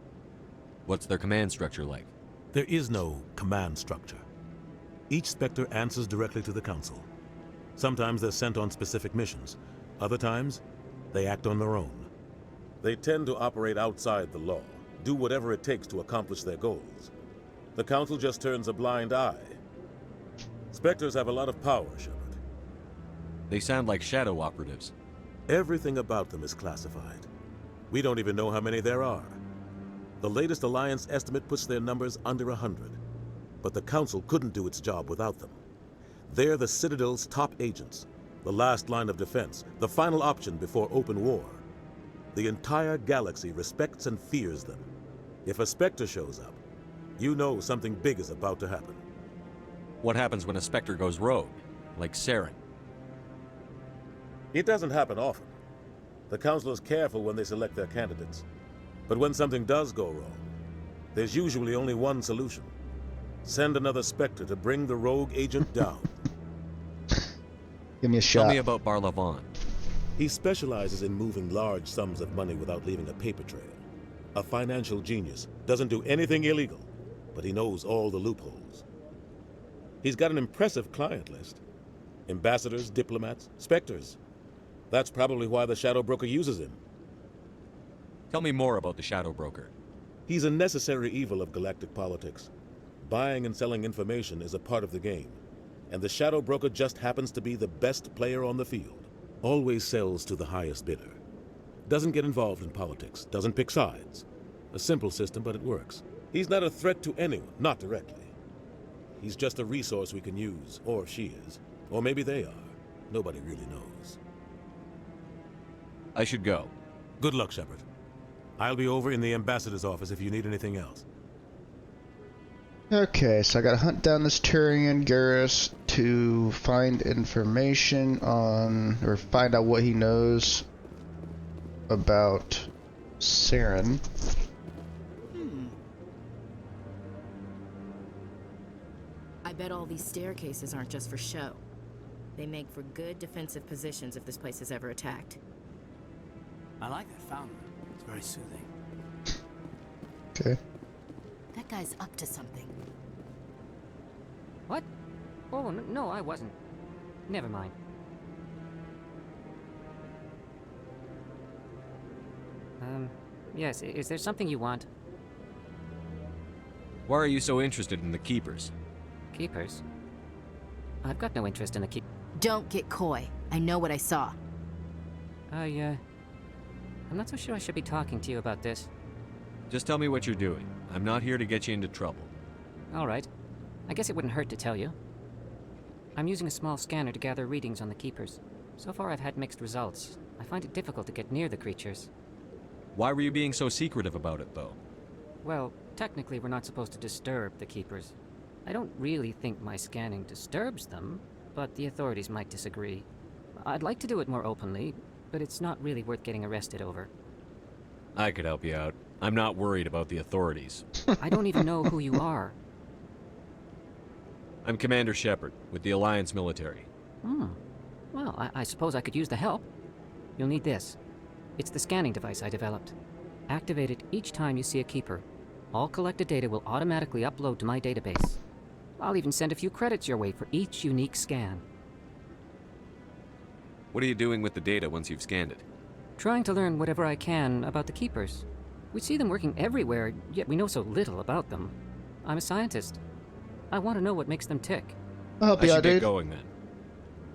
What's their command structure like? There is no command structure. Each Spectre answers directly to the Council. Sometimes they're sent on specific missions. Other times, they act on their own. They tend to operate outside the law, do whatever it takes to accomplish their goals. The Council just turns a blind eye. Spectres have a lot of power, Shephard. They sound like shadow operatives. Everything about them is classified. We don't even know how many there are. The latest Alliance estimate puts their numbers under 100. But the Council couldn't do its job without them. They're the Citadel's top agents, the last line of defense, the final option before open war. The entire galaxy respects and fears them. If a Spectre shows up, you know something big is about to happen. What happens when a Spectre goes rogue, like Saren? It doesn't happen often. The Council is careful when they select their candidates. But when something does go wrong, there's usually only one solution. Send another Spectre to bring the rogue agent down. Give me a shot. Tell me about Barlavon. He specializes in moving large sums of money without leaving a paper trail. A financial genius, doesn't do anything illegal, but he knows all the loopholes. He's got an impressive client list. Ambassadors, diplomats, Spectres. That's probably why the Shadow Broker uses him. Tell me more about the Shadow Broker. He's a necessary evil of galactic politics. Buying and selling information is a part of the game, and the Shadow Broker just happens to be the best player on the field. Always sells to the highest bidder. Doesn't get involved in politics, doesn't pick sides. A simple system, but it works. He's not a threat to anyone, not directly. He's just a resource we can use, or she is. Or maybe they are. Nobody really knows. I should go. Good luck, Shephard. I'll be over in the ambassador's office if you need anything else. Okay, so I gotta hunt down this Turian Garrus to find information on, or find out what he knows about Saren. I bet all these staircases aren't just for show. They make for good defensive positions if this place is ever attacked. I like that fountain. It's very soothing. Okay. That guy's up to something. What? Oh, no, I wasn't. Never mind. Yes, is there something you want? Why are you so interested in the Keepers? Keepers? I've got no interest in the keep. Don't get coy. I know what I saw. I'm not so sure I should be talking to you about this. Just tell me what you're doing. I'm not here to get you into trouble. All right. I guess it wouldn't hurt to tell you. I'm using a small scanner to gather readings on the Keepers. So far I've had mixed results. I find it difficult to get near the creatures. Why were you being so secretive about it, though? Well, technically we're not supposed to disturb the Keepers. I don't really think my scanning disturbs them, but the authorities might disagree. I'd like to do it more openly, but it's not really worth getting arrested over. I could help you out. I'm not worried about the authorities. I don't even know who you are. I'm Commander Shephard, with the Alliance military. Well, I suppose I could use the help. You'll need this. It's the scanning device I developed. Activate it each time you see a Keeper. All collected data will automatically upload to my database. I'll even send a few credits your way for each unique scan. What are you doing with the data once you've scanned it? Trying to learn whatever I can about the Keepers. We see them working everywhere, yet we know so little about them. I'm a scientist. I want to know what makes them tick. I'll help you out, dude. I should get going then.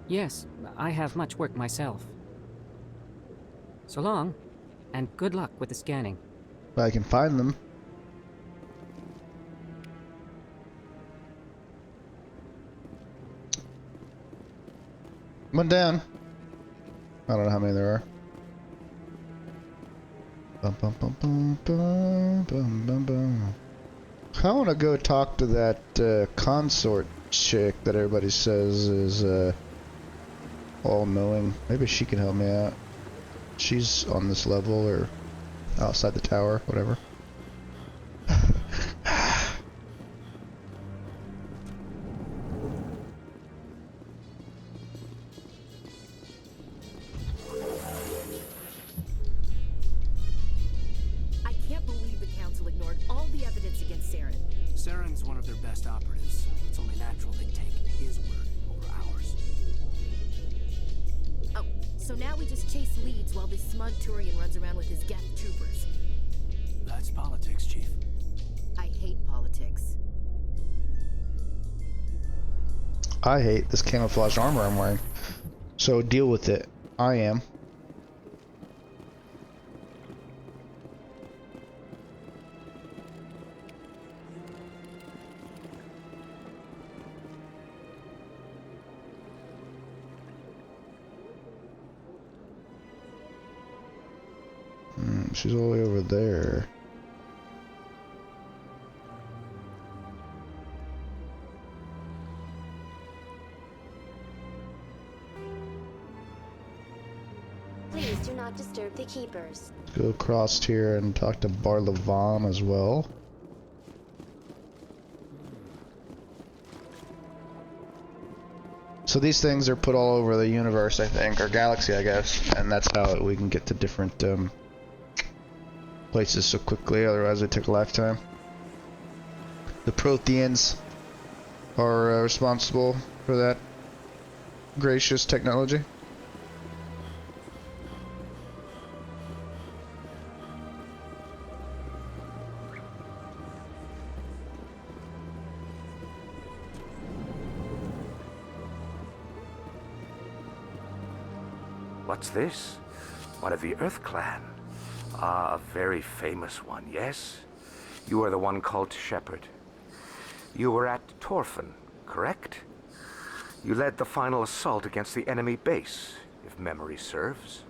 Yes, I have much work myself. So long, and good luck with the scanning. If I can find them. One down. I don't know how many there are. Bum, bum, bum, bum, bum, bum, bum, bum. I want to go talk to that consort chick that everybody says is all-knowing. Maybe she can help me out. She's on this level or outside the tower, whatever. I can't believe the Council ignored all the evidence against Saren. Saren Saren's one of their best operatives. It's only natural they take his word over ours. Oh, so now we just chase leads while this smug Turian runs around with his Geth troopers. That's politics, Chief. I hate politics. I hate this camouflage armor I'm wearing. So deal with it. I am. She's all the way over there. Please do not disturb the keepers. Let's go across here and talk to Barlavan as well. So these things are put all over the universe, I think, or galaxy, I guess, and that's how we can get to different places so quickly, otherwise it take a lifetime. The Protheans are responsible for that gracious technology. What's this? One of the Earth Clan. Ah, a very famous one, yes? You are the one called Shephard. You were at Torfan, correct? You led the final assault against the enemy base, if memory serves.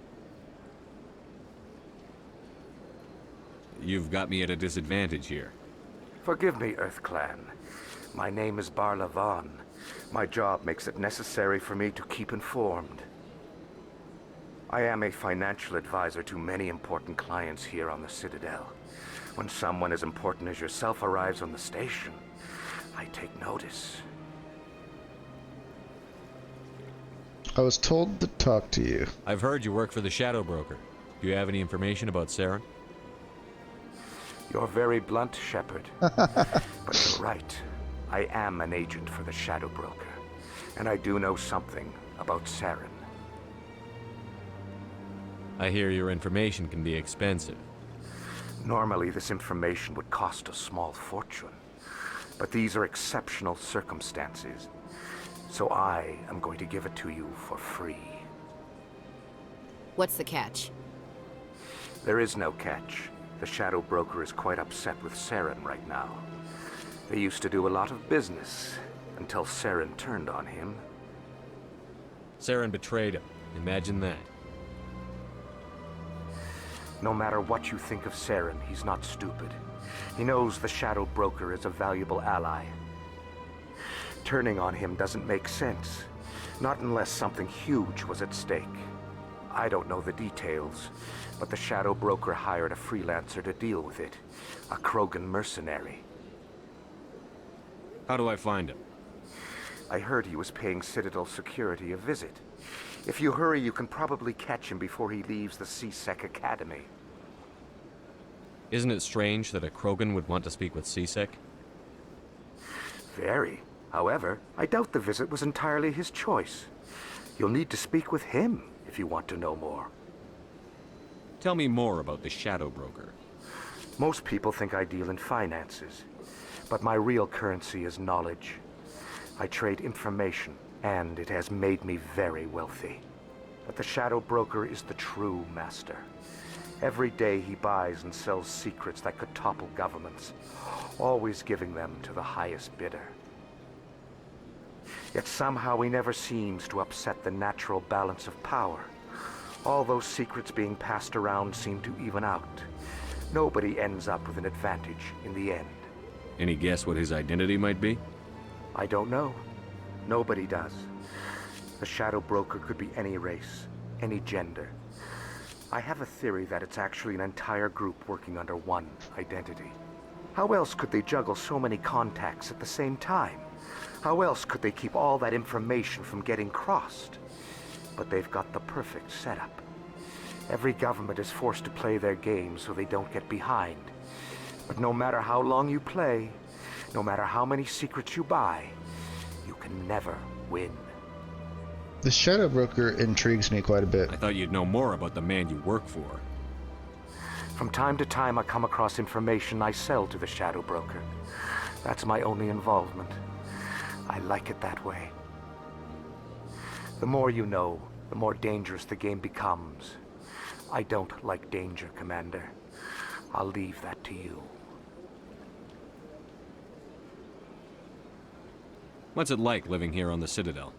You've got me at a disadvantage here. Forgive me, Earth Clan. My name is Barlavan. My job makes it necessary for me to keep informed. I am a financial advisor to many important clients here on the Citadel. When someone as important as yourself arrives on the station, I take notice. I was told to talk to you. I've heard you work for the Shadow Broker. Do you have any information about Saren? You're very blunt, Shephard. But you're right. I am an agent for the Shadow Broker, and I do know something about Saren. I hear your information can be expensive. Normally, this information would cost a small fortune. But these are exceptional circumstances, so I am going to give it to you for free. What's the catch? There is no catch. The Shadow Broker is quite upset with Saren right now. They used to do a lot of business, until Saren turned on him. Saren betrayed him. Imagine that. No matter what you think of Saren, he's not stupid. He knows the Shadow Broker is a valuable ally. Turning on him doesn't make sense. Not unless something huge was at stake. I don't know the details, but the Shadow Broker hired a freelancer to deal with it. A Krogan mercenary. How do I find him? I heard he was paying Citadel security a visit. If you hurry, you can probably catch him before he leaves the C-Sec Academy. Isn't it strange that a Krogan would want to speak with C-Sec? Very. However, I doubt the visit was entirely his choice. You'll need to speak with him if you want to know more. Tell me more about the Shadow Broker. Most people think I deal in finances, but my real currency is knowledge. I trade information, and it has made me very wealthy. But the Shadow Broker is the true master. Every day he buys and sells secrets that could topple governments, always giving them to the highest bidder. Yet somehow he never seems to upset the natural balance of power. All those secrets being passed around seem to even out. Nobody ends up with an advantage in the end. Any guess what his identity might be? I don't know. Nobody does. The Shadow Broker could be any race, any gender. I have a theory that it's actually an entire group working under one identity. How else could they juggle so many contacts at the same time? How else could they keep all that information from getting crossed? But they've got the perfect setup. Every government is forced to play their game so they don't get behind. But no matter how long you play, No matter how many secrets you buy, you can never win. The Shadow Broker intrigues me quite a bit. I thought you'd know more about the man you work for. From time to time, I come across information I sell to the Shadow Broker. That's my only involvement. I like it that way. The more you know, the more dangerous the game becomes. I don't like danger, Commander. I'll leave that to you. What's it like living here on the Citadel?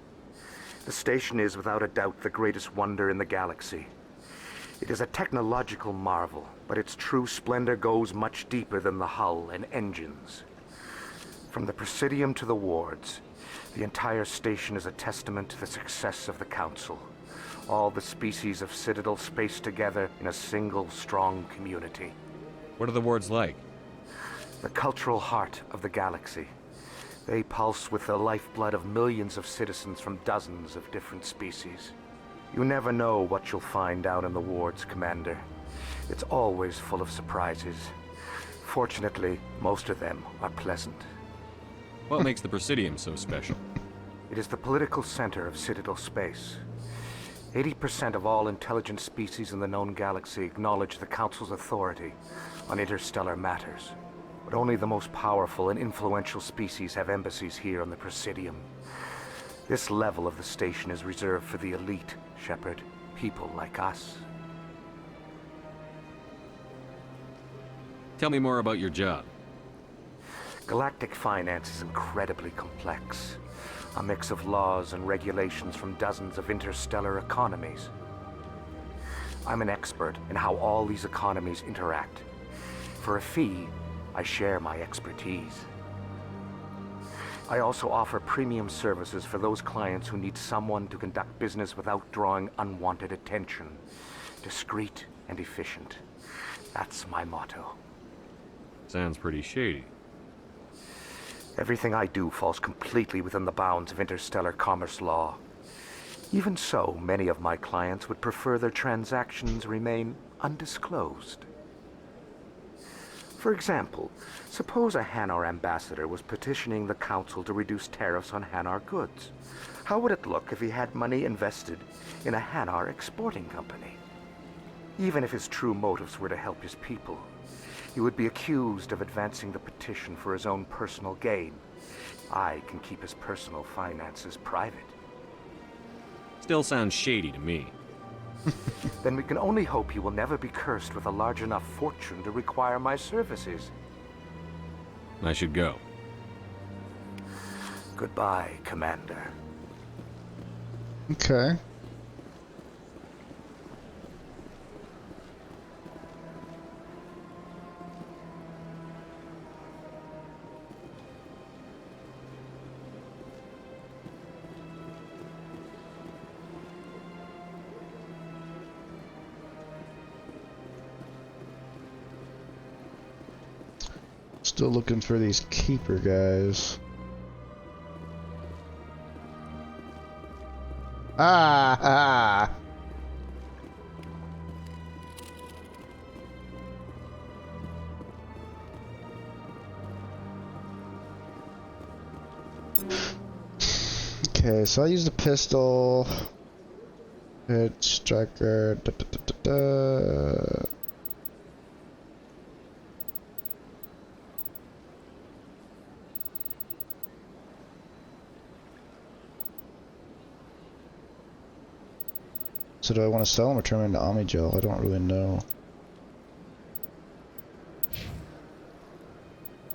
The station is without a doubt the greatest wonder in the galaxy. It is a technological marvel, but its true splendor goes much deeper than the hull and engines. From the Presidium to the wards, the entire station is a testament to the success of the Council. All the species of Citadel spaced together in a single strong community. What are the wards like? The cultural heart of the galaxy. They pulse with the lifeblood of millions of citizens from dozens of different species. You never know what you'll find down in the wards, Commander. It's always full of surprises. Fortunately, most of them are pleasant. What makes the Presidium so special? It is the political center of Citadel space. 80% of all intelligent species in the known galaxy acknowledge the Council's authority on interstellar matters. But only the most powerful and influential species have embassies here on the Presidium. This level of the station is reserved for the elite, Shephard. People like us. Tell me more about your job. Galactic finance is incredibly complex. A mix of laws and regulations from dozens of interstellar economies. I'm an expert in how all these economies interact. For a fee, I share my expertise. I also offer premium services for those clients who need someone to conduct business without drawing unwanted attention. Discreet and efficient. That's my motto. Sounds pretty shady. Everything I do falls completely within the bounds of interstellar commerce law. Even so, many of my clients would prefer their transactions remain undisclosed. For example, suppose a Hanar ambassador was petitioning the Council to reduce tariffs on Hanar goods. How would it look if he had money invested in a Hanar exporting company? Even if his true motives were to help his people, he would be accused of advancing the petition for his own personal gain. I can keep his personal finances private. Still sounds shady to me. Then we can only hope he will never be cursed with a large enough fortune to require my services. I should go. Goodbye, Commander. Okay. Still looking for these keeper guys. Ah! Okay, so I use the pistol. Hit striker. Da, da, da, da, da. So do I want to sell him or turn him into Omnigel? I don't really know.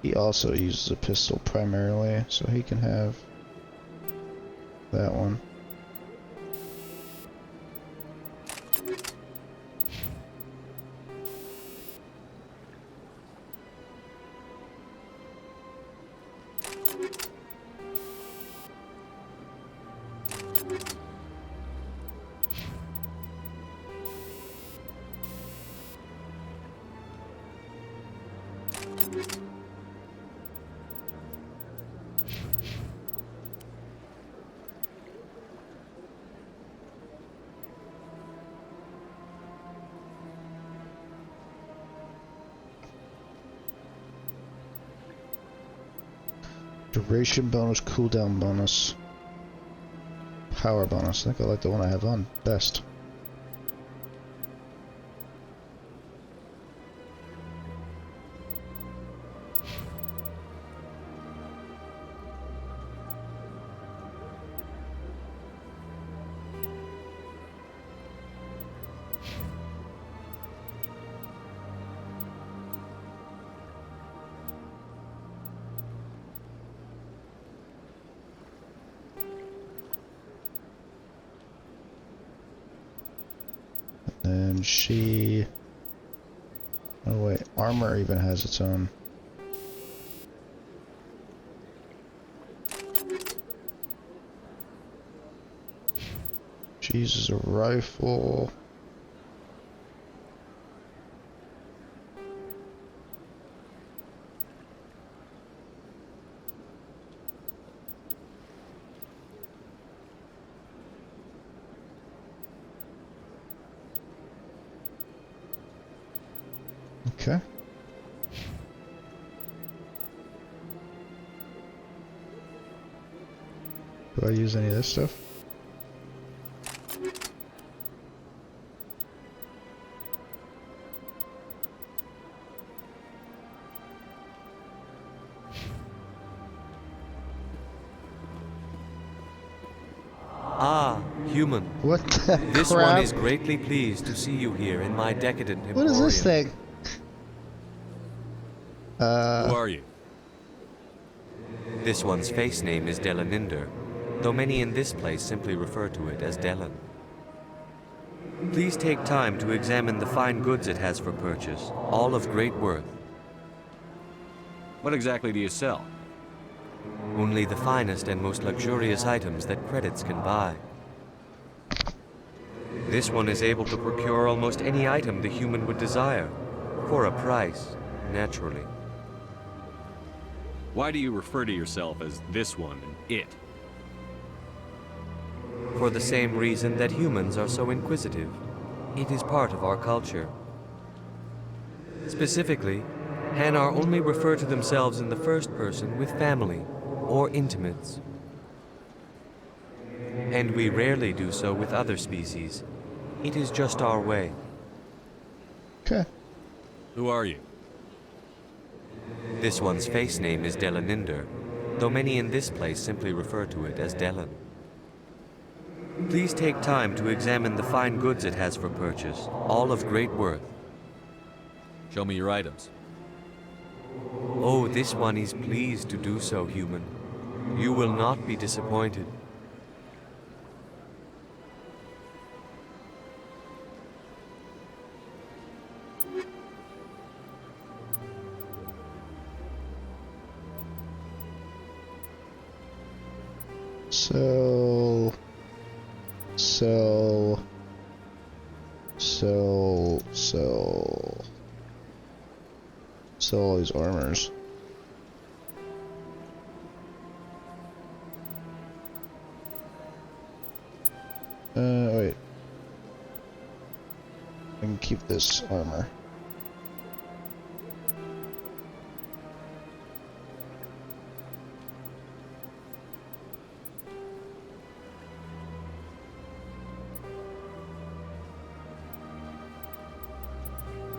He also uses a pistol primarily, so he can have that one. Duration bonus, cooldown bonus, power bonus. I think I like the one I have on best. And she... Oh wait, armor even has its own. She uses a rifle. Okay. Do I use any of this stuff? Ah, human. What the This crap? one is greatly pleased to see you here in my decadent emporium. What is this thing? Who are you? This one's face name is Delaninder, though many in this place simply refer to it as Delan. Please take time to examine the fine goods it has for purchase, all of great worth. What exactly do you sell? Only the finest and most luxurious items that credits can buy. This one is able to procure almost any item the human would desire, for a price, naturally. Why do you refer to yourself as this one and it? For the same reason that humans are so inquisitive. It is part of our culture. Specifically, Hanar only refer to themselves in the first person with family or intimates. And we rarely do so with other species. It is just our way. Okay. Who are you? This one's face name is Delaninder, though many in this place simply refer to it as Delan. Please take time to examine the fine goods it has for purchase, all of great worth. Show me your items. Oh, this one is pleased to do so, human. You will not be disappointed. Sell all these armors. Wait. I can keep this armor.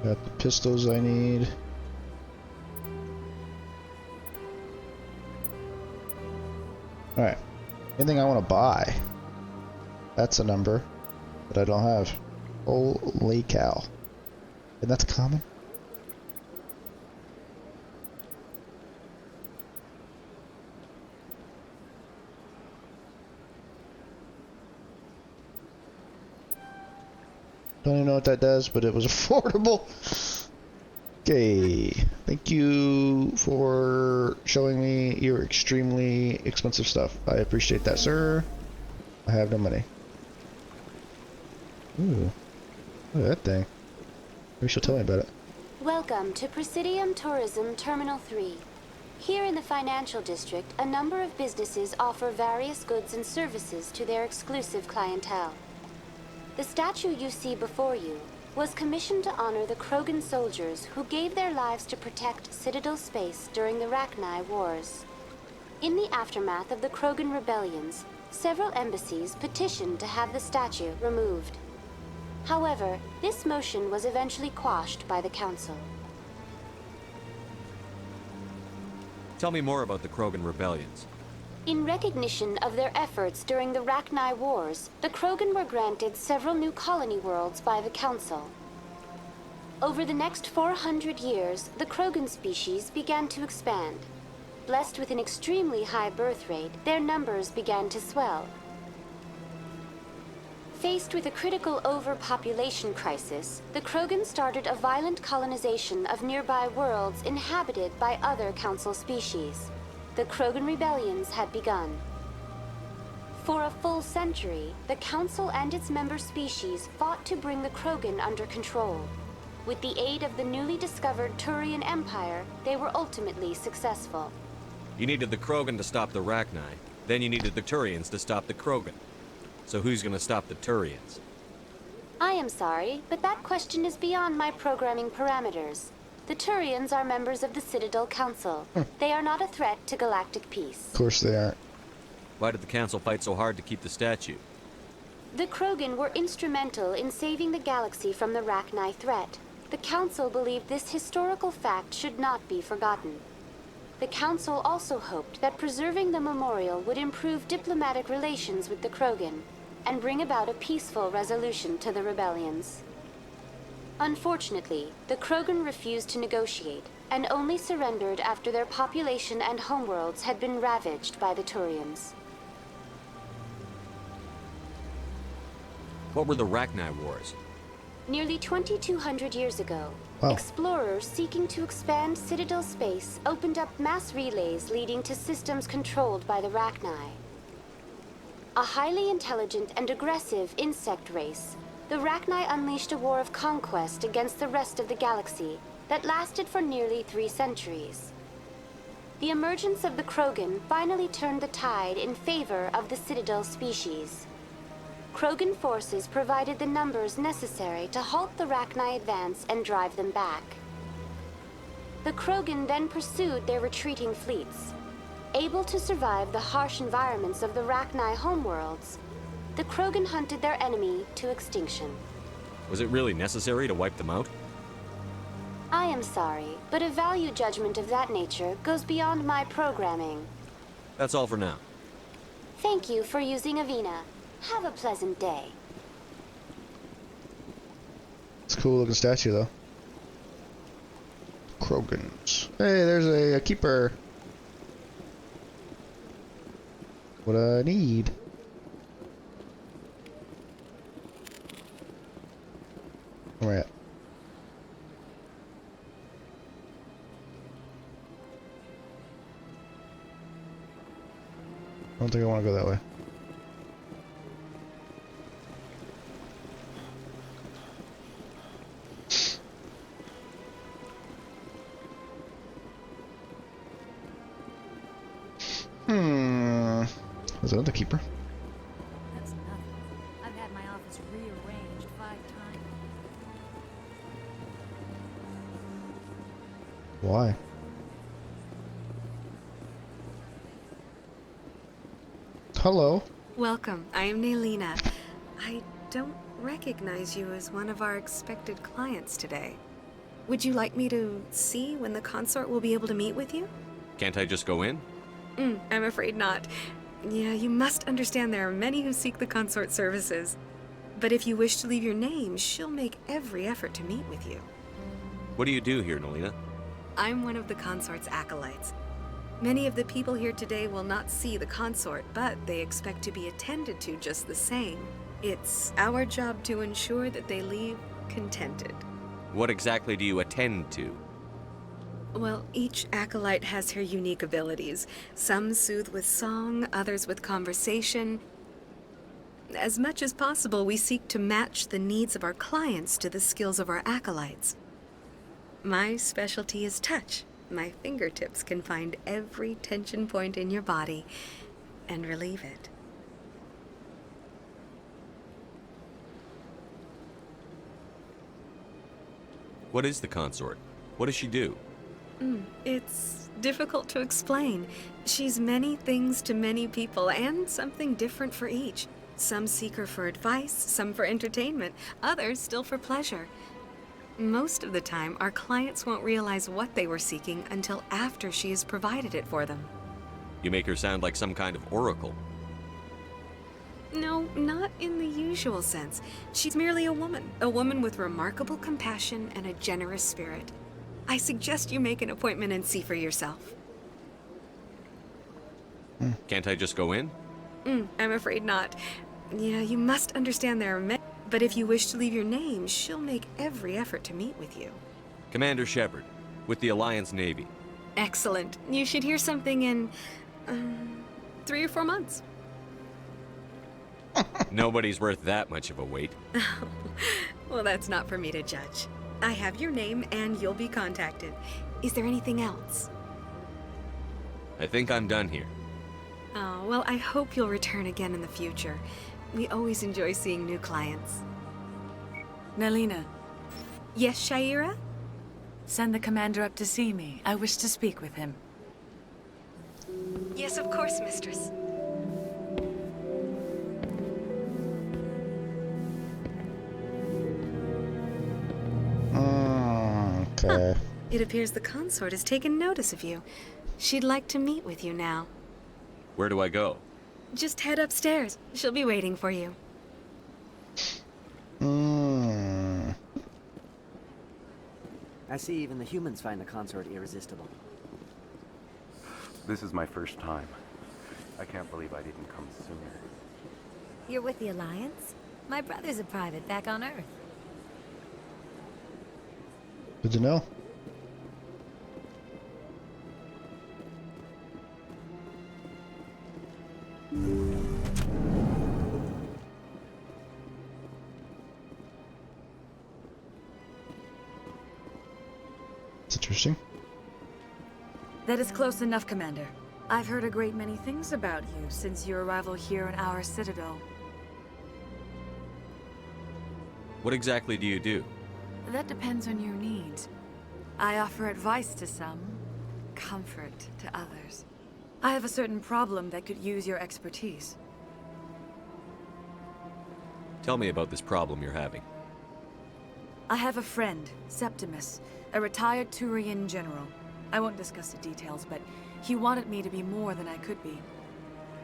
Got the pistols I need. Alright. Anything I want to buy? That's a number that I don't have. Holy cow. And that's common? Don't even know what that does, but it was affordable. Okay, thank you for showing me your extremely expensive stuff. I appreciate that, sir. I have no money. Ooh, look at that thing. Maybe she'll tell me about it. Welcome to Presidium Tourism Terminal 3. Here in the financial district, a number of businesses offer various goods and services to their exclusive clientele. The statue you see before you was commissioned to honor the Krogan soldiers who gave their lives to protect Citadel space during the Rachni Wars. In the aftermath of the Krogan rebellions, several embassies petitioned to have the statue removed. However, this motion was eventually quashed by the Council. Tell me more about the Krogan rebellions. In recognition of their efforts during the Rachni Wars, the Krogan were granted several new colony worlds by the Council. Over the next 400 years, the Krogan species began to expand. Blessed with an extremely high birth rate, their numbers began to swell. Faced with a critical overpopulation crisis, the Krogan started a violent colonization of nearby worlds inhabited by other Council species. The Krogan rebellions had begun. For a full century, the Council and its member species fought to bring the Krogan under control. With the aid of the newly discovered Turian Empire, they were ultimately successful. You needed the Krogan to stop the Rachni, then you needed the Turians to stop the Krogan. So who's gonna stop the Turians? I am sorry, but that question is beyond my programming parameters. The Turians are members of the Citadel Council. They are not a threat to galactic peace. Of course they aren't. Why did the Council fight so hard to keep the statue? The Krogan were instrumental in saving the galaxy from the Rachni threat. The Council believed this historical fact should not be forgotten. The Council also hoped that preserving the memorial would improve diplomatic relations with the Krogan and bring about a peaceful resolution to the rebellions. Unfortunately, the Krogan refused to negotiate and only surrendered after their population and homeworlds had been ravaged by the Turians. What were the Rachni Wars? Nearly 2,200 years ago, explorers seeking to expand Citadel space opened up mass relays leading to systems controlled by the Rachni. A highly intelligent and aggressive insect race, the Rachni unleashed a war of conquest against the rest of the galaxy that lasted for nearly 3 centuries. The emergence of the Krogan finally turned the tide in favor of the Citadel species. Krogan forces provided the numbers necessary to halt the Rachni advance and drive them back. The Krogan then pursued their retreating fleets. Able to survive the harsh environments of the Rachni homeworlds, the Krogan hunted their enemy to extinction. Was it really necessary to wipe them out? I am sorry, but a value judgment of that nature goes beyond my programming. That's all for now. Thank you for using Avina. Have a pleasant day. It's a cool looking statue though. Krogans. Hey, there's a keeper. What I need. Where at? I don't think I want to go that way. There's another keeper. That's nothing. I've had my office rearranged 5 times. Why? Hello. Welcome. I am Naylina. I don't recognize you as one of our expected clients today. Would you like me to see when the consort will be able to meet with you? Can't I just go in? I'm afraid not. Yeah, you must understand there are many who seek the consort services. But if you wish to leave your name, she'll make every effort to meet with you. What do you do here, Nolina? I'm one of the consort's acolytes. Many of the people here today will not see the consort, but they expect to be attended to just the same. It's our job to ensure that they leave contented. What exactly do you attend to? Well, each acolyte has her unique abilities. Some soothe with song, others with conversation. As much as possible, we seek to match the needs of our clients to the skills of our acolytes. My specialty is touch. My fingertips can find every tension point in your body and relieve it. What is the consort? What does she do? It's difficult to explain. She's many things to many people, and something different for each. Some seek her for advice, some for entertainment, others still for pleasure. Most of the time, our clients won't realize what they were seeking until after she has provided it for them. You make her sound like some kind of oracle. No, not in the usual sense. She's merely a woman with remarkable compassion and a generous spirit. I suggest you make an appointment and see for yourself. Can't I just go in? I'm afraid not. Yeah, you must understand there are many, but if you wish to leave your name, she'll make every effort to meet with you. Commander Shephard, with the Alliance Navy. Excellent. You should hear something in 3 or 4 months. Nobody's worth that much of a wait. Well, that's not for me to judge. I have your name and you'll be contacted. Is there anything else? I think I'm done here. Oh, well, I hope you'll return again in the future. We always enjoy seeing new clients. Nelina. Yes, Shaira? Send the commander up to see me. I wish to speak with him. Yes, of course, mistress. Okay. It appears the consort has taken notice of you. She'd like to meet with you now. Where do I go? Just head upstairs. She'll be waiting for you. I see even the humans find the consort irresistible. This is my first time. I can't believe I didn't come sooner. You're with the Alliance? My brother's a private back on Earth. Good to know. It's interesting. That is close enough, Commander. I've heard a great many things about you since your arrival here in our Citadel. What exactly do you do? That depends on your needs. I offer advice to some, comfort to others. I have a certain problem that could use your expertise. Tell me about this problem you're having. I have a friend, Septimus, a retired Turian general. I won't discuss the details, but he wanted me to be more than I could be.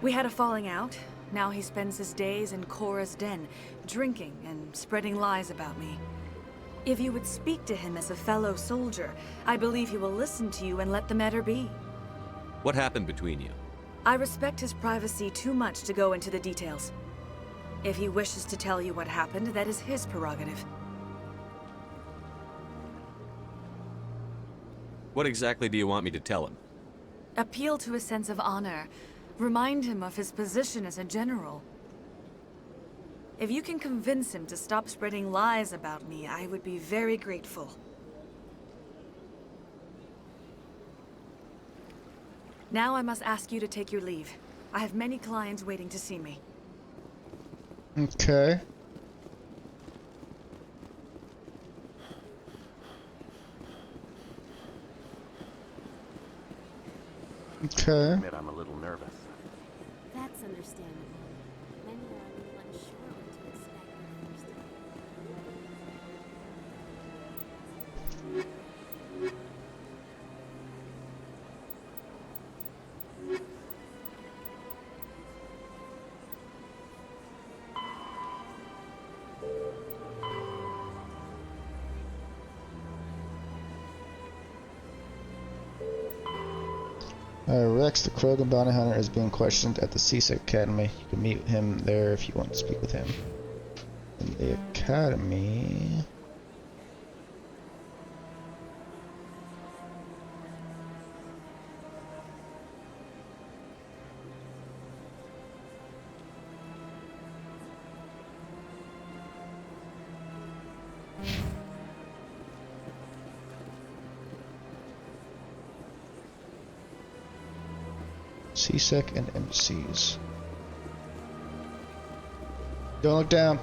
We had a falling out. Now he spends his days in Korra's den, drinking and spreading lies about me. If you would speak to him as a fellow soldier, I believe he will listen to you and let the matter be. What happened between you? I respect his privacy too much to go into the details. If he wishes to tell you what happened, that is his prerogative. What exactly do you want me to tell him? Appeal to his sense of honor. Remind him of his position as a general. If you can convince him to stop spreading lies about me, I would be very grateful. Now I must ask you to take your leave. I have many clients waiting to see me. Okay. Okay. I admit I'm a little nervous. That's understandable. Many are a little unsure what to expect the first time. Rex, the Krogan bounty hunter, is being questioned at the CSEC Academy. You can meet him there if you want to speak with him. In the Academy... CSEC and embassies. Don't look down.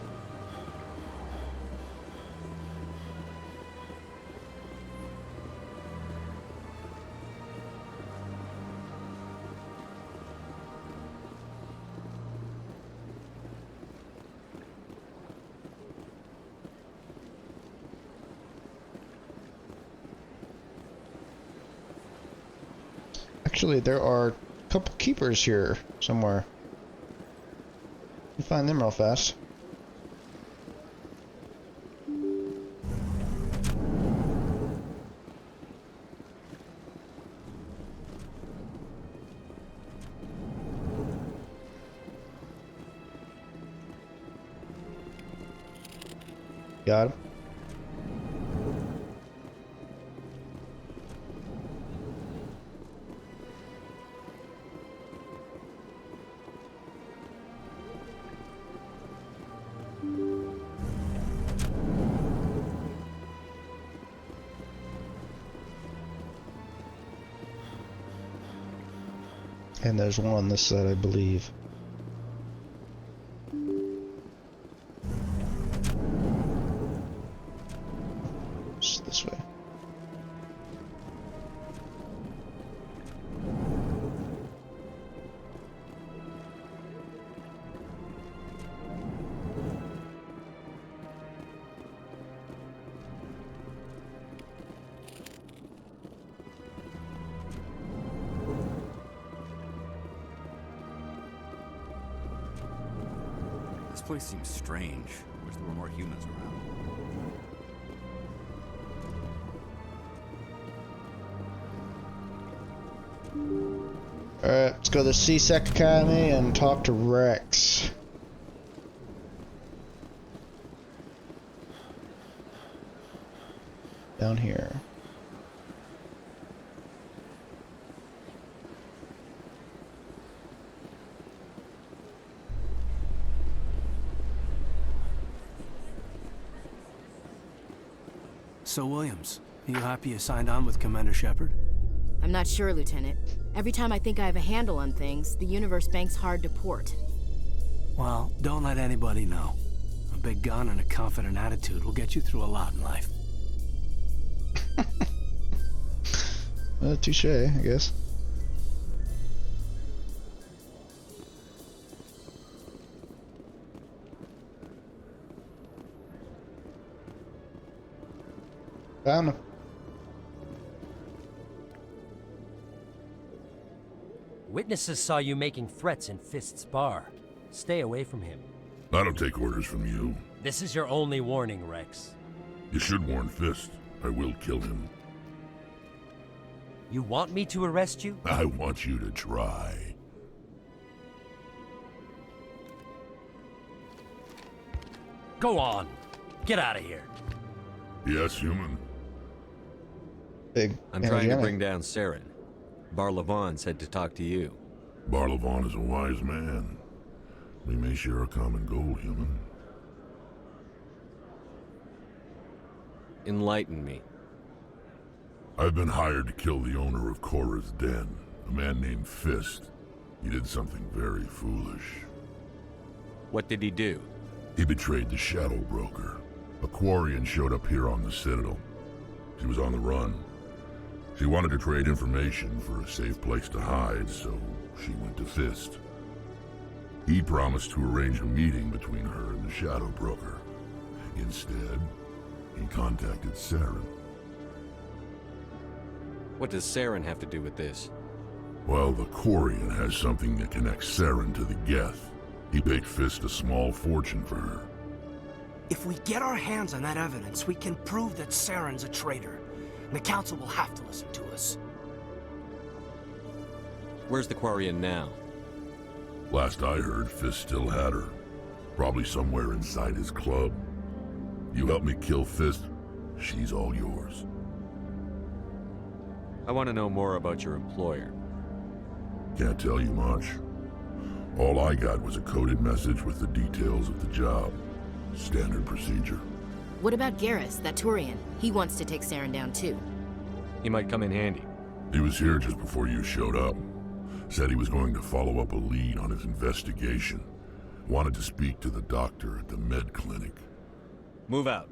Actually, there are a couple keepers here somewhere. You find them real fast. Got him. And there's one on this side, I believe. It's this way. This place seems strange. Wish there were more humans around. Alright, let's go to the CSEC Academy and talk to Rex. Down here. So, Williams, are you happy you signed on with Commander Shephard? I'm not sure, Lieutenant. Every time I think I have a handle on things, the universe bank's hard to port. Well, don't let anybody know. A big gun and a confident attitude will get you through a lot in life. Touche, I guess. Found him. Witnesses saw you making threats in Fist's bar. Stay away from him. I don't take orders from you. This is your only warning, Rex. You should warn Fist. I will kill him. You want me to arrest you? I want you to try. Go on. Get out of here. Yes, human. I'm trying to bring down Saren. Barlavon said to talk to you. Barlavon is a wise man. We may share a common goal, human. Enlighten me. I've been hired to kill the owner of Cora's Den, a man named Fist. He did something very foolish. What did he do? He betrayed the Shadow Broker. A Quarian showed up here on the Citadel. She was on the run. She wanted to trade information for a safe place to hide, so she went to Fist. He promised to arrange a meeting between her and the Shadow Broker. Instead, he contacted Saren. What does Saren have to do with this? Well, the Quarian has something that connects Saren to the Geth. He paid Fist a small fortune for her. If we get our hands on that evidence, we can prove that Saren's a traitor. And the Council will have to listen to us. Where's the Quarian now? Last I heard, Fist still had her. Probably somewhere inside his club. You help me kill Fist, she's all yours. I want to know more about your employer. Can't tell you much. All I got was a coded message with the details of the job. Standard procedure. What about Garrus, that Turian? He wants to take Saren down too. He might come in handy. He was here just before you showed up. Said he was going to follow up a lead on his investigation. Wanted to speak to the doctor at the med clinic. Move out.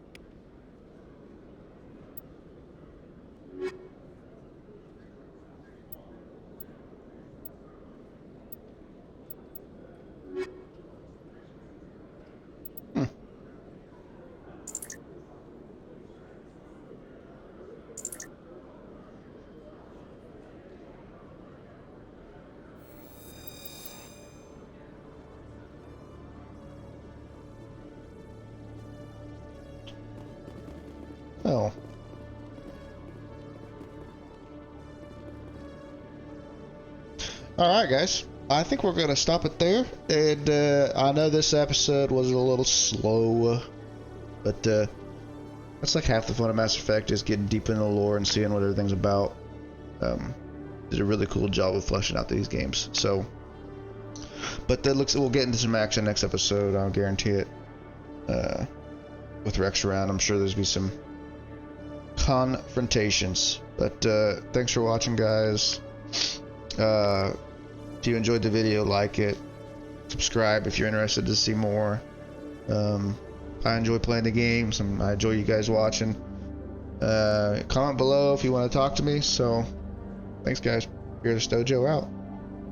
Alright, guys. I think we're going to stop it there. And I know this episode was a little slow, but that's like half the fun of Mass Effect, is getting deep into the lore and seeing what everything's about. Did a really cool job of fleshing out these games. So, but that looks, we'll get into some action next episode. I'll guarantee it. With Rex around, I'm sure there's be some confrontations. But thanks for watching, guys. If you enjoyed the video, like it, subscribe if you're interested to see more. I enjoy playing the games, and I enjoy you guys watching. Comment below if you want to talk to me. So, thanks, guys. Fearless Dojo out.